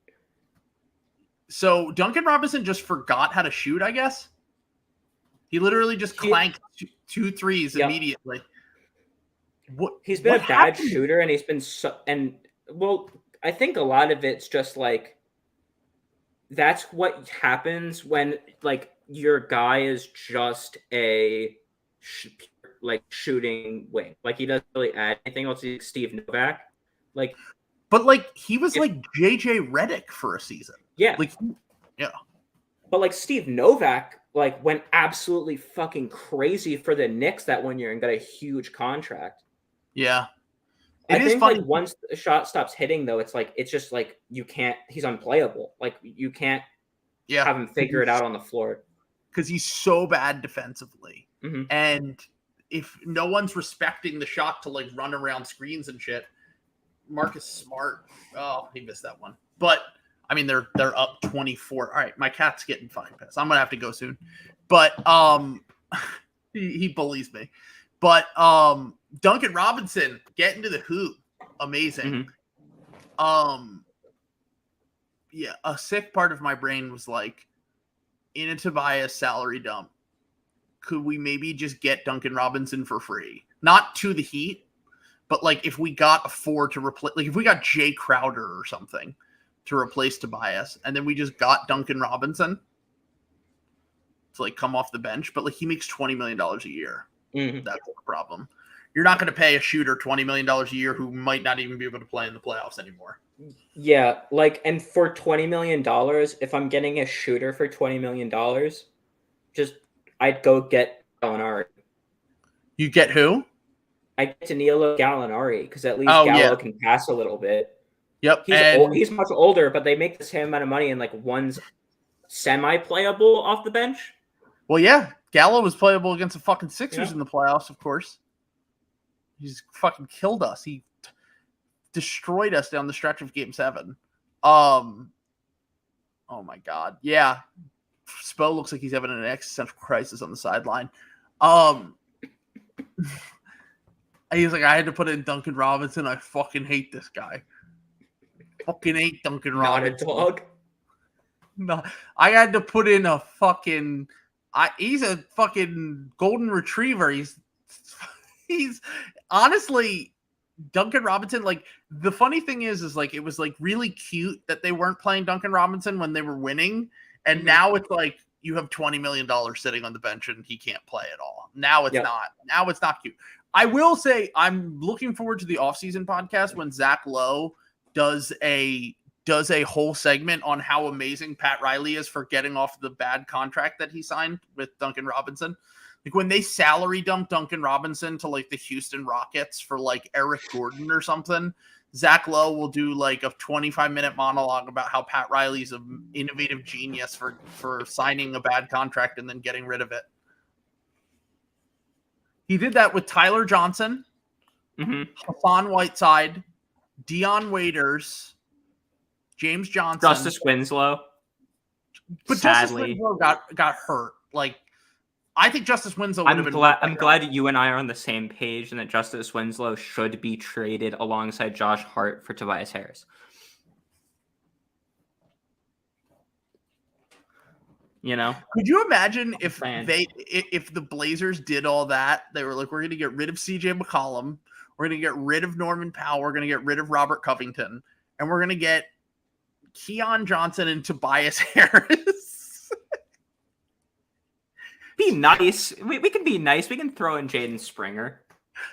So Duncan Robinson just forgot how to shoot, I guess. He literally just clanked 2 threes immediately. He's been a bad shooter, and he's been I think a lot of it's just like that's what happens when like your guy is just a shooting wing. Like he doesn't really add anything else. He's Steve Novak. But he was like JJ Redick for a season. Yeah. But like Steve Novak went absolutely fucking crazy for the Knicks that one year and got a huge contract. Yeah. I think funny. Once the shot stops hitting though, it's just you can't, he's unplayable. Like you can't have him figure it out on the floor. Because he's so bad defensively. Mm-hmm. And if no one's respecting the shot to run around screens and shit, Marcus Smart, he missed that one. But I mean, they're up 24. All right, my cat's getting fine piss. I'm gonna have to go soon. But he bullies me. But Duncan Robinson getting to the hoop, amazing. Mm-hmm. Yeah, a sick part of my brain was in a Tobias salary dump, could we maybe just get Duncan Robinson for free? Not to the Heat, but if we got a 4 to replace, if we got Jay Crowder or something to replace Tobias, and then we just got Duncan Robinson to come off the bench, but he makes $20 million a year. Mm-hmm. That's the problem. You're not going to pay a shooter $20 million a year who might not even be able to play in the playoffs anymore. Yeah, and for $20 million, if I'm getting a shooter for $20 million, I'd go get Gallinari. You get who? I get Danilo Gallinari because at least Gallo can pass a little bit. Yep, he's much older, but they make the same amount of money, and one's semi-playable off the bench. Well, yeah, Gallo was playable against the fucking Sixers in the playoffs, of course. He's fucking killed us. He destroyed us down the stretch of Game 7. Oh my God. Yeah. Spo looks like he's having an existential crisis on the sideline. He's I had to put in Duncan Robinson. I fucking hate this guy. Fucking hate Duncan Robinson. Not a dog. No, I had to put in a fucking He's a fucking golden retriever. He's honestly Duncan Robinson. Like the funny thing is like it was like really cute that they weren't playing Duncan Robinson when they were winning, and now it's like you have $20 million sitting on the bench and he can't play at all. Now it's not. Now it's not cute. I will say I'm looking forward to the offseason podcast when Zach Lowe does a whole segment on how amazing Pat Riley is for getting off the bad contract that he signed with Duncan Robinson. Like when they salary dump Duncan Robinson to like the Houston Rockets for like Eric Gordon or something, Zach Lowe will do like a 25-minute monologue about how Pat Riley's an innovative genius for signing a bad contract and then getting rid of it. He did that with Tyler Johnson, Hassan Whiteside, Dion Waiters, James Johnson, Justice Winslow. But sadly, Justice Winslow got hurt. Like I think Justice Winslow would have been. I'm glad that you and I are on the same page, and that Justice Winslow should be traded alongside Josh Hart for Tobias Harris. You know, could you imagine if the Blazers did all that? They were like, we're going to get rid of CJ McCollum, we're going to get rid of Norman Powell, we're going to get rid of Robert Covington, and we're going to get Keon Johnson and Tobias Harris. Be nice. We can be nice. We can throw in Jaden Springer.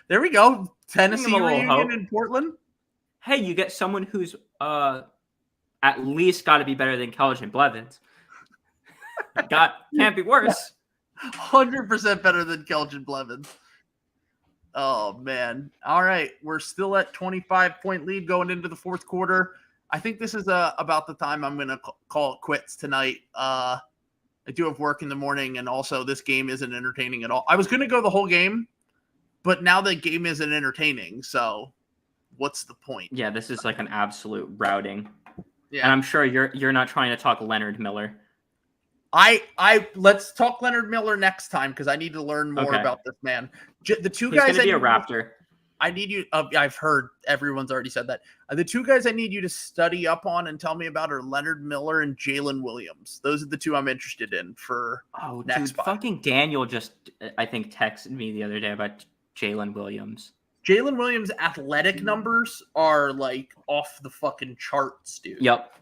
There we go. Tennessee reunion in Portland. Hey, you get someone who's at least got to be better than Keldon Blevins. Can't be worse. 100% better than Keldon Blevins. Oh, man. All right. We're still at 25-point lead going into the fourth quarter. I think this is about the time I'm going to call it quits tonight. I do have work in the morning, and also this game isn't entertaining at all. I was going to go the whole game, but now the game isn't entertaining, so what's the point? Yeah, this is like an absolute routing. Yeah. And I'm sure you're not trying to talk Leonard Miller. Let's talk Leonard Miller next time because I need to learn more about this man. The two guys going to be a Raptor. I need you. I've heard everyone's already said that. The two guys I need you to study up on and tell me about are Leonard Miller and Jalen Williams. Those are the two I'm interested in for next spot. Fucking Daniel just, I think, texted me the other day about Jalen Williams. Jalen Williams' athletic numbers are like off the fucking charts, dude. Yep.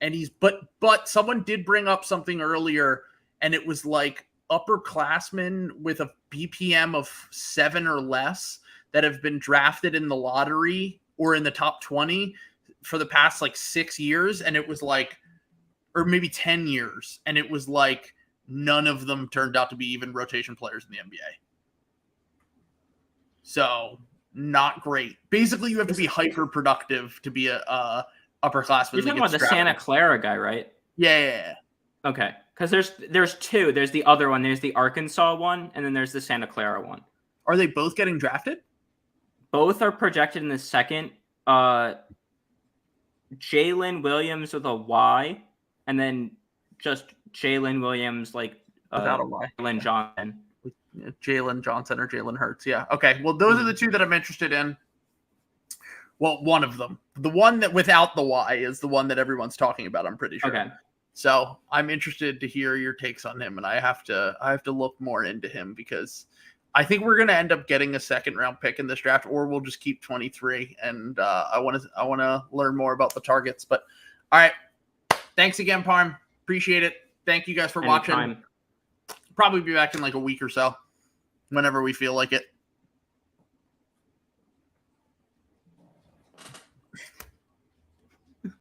And but someone did bring up something earlier, and it was like upperclassmen with a BPM of 7 or less that have been drafted in the lottery or in the top 20 for the past like 6 years. And it was like, or maybe 10 years. And it was like, none of them turned out to be even rotation players in the NBA. So not great. Basically you have to be hyper productive to be a upperclassman. You're talking about the Santa Clara guy, right? Yeah. Okay. Cause there's two, there's the other one, there's the Arkansas one. And then there's the Santa Clara one. Are they both getting drafted? Both are projected in the second. Jalen Williams with a Y, and then just Jalen Williams without a Y. Jalen Johnson. Jalen Johnson or Jalen Hurts. Yeah. Okay. Well, those are the two that I'm interested in. Well, one of them. The one that without the Y is the one that everyone's talking about, I'm pretty sure. Okay. So I'm interested to hear your takes on him, and I have to look more into him because I think we're going to end up getting a second round pick in this draft, or we'll just keep 23. And I want to learn more about the targets. But all right, thanks again, Parm. Appreciate it. Thank you guys for watching. Probably be back in like a week or so, whenever we feel like it.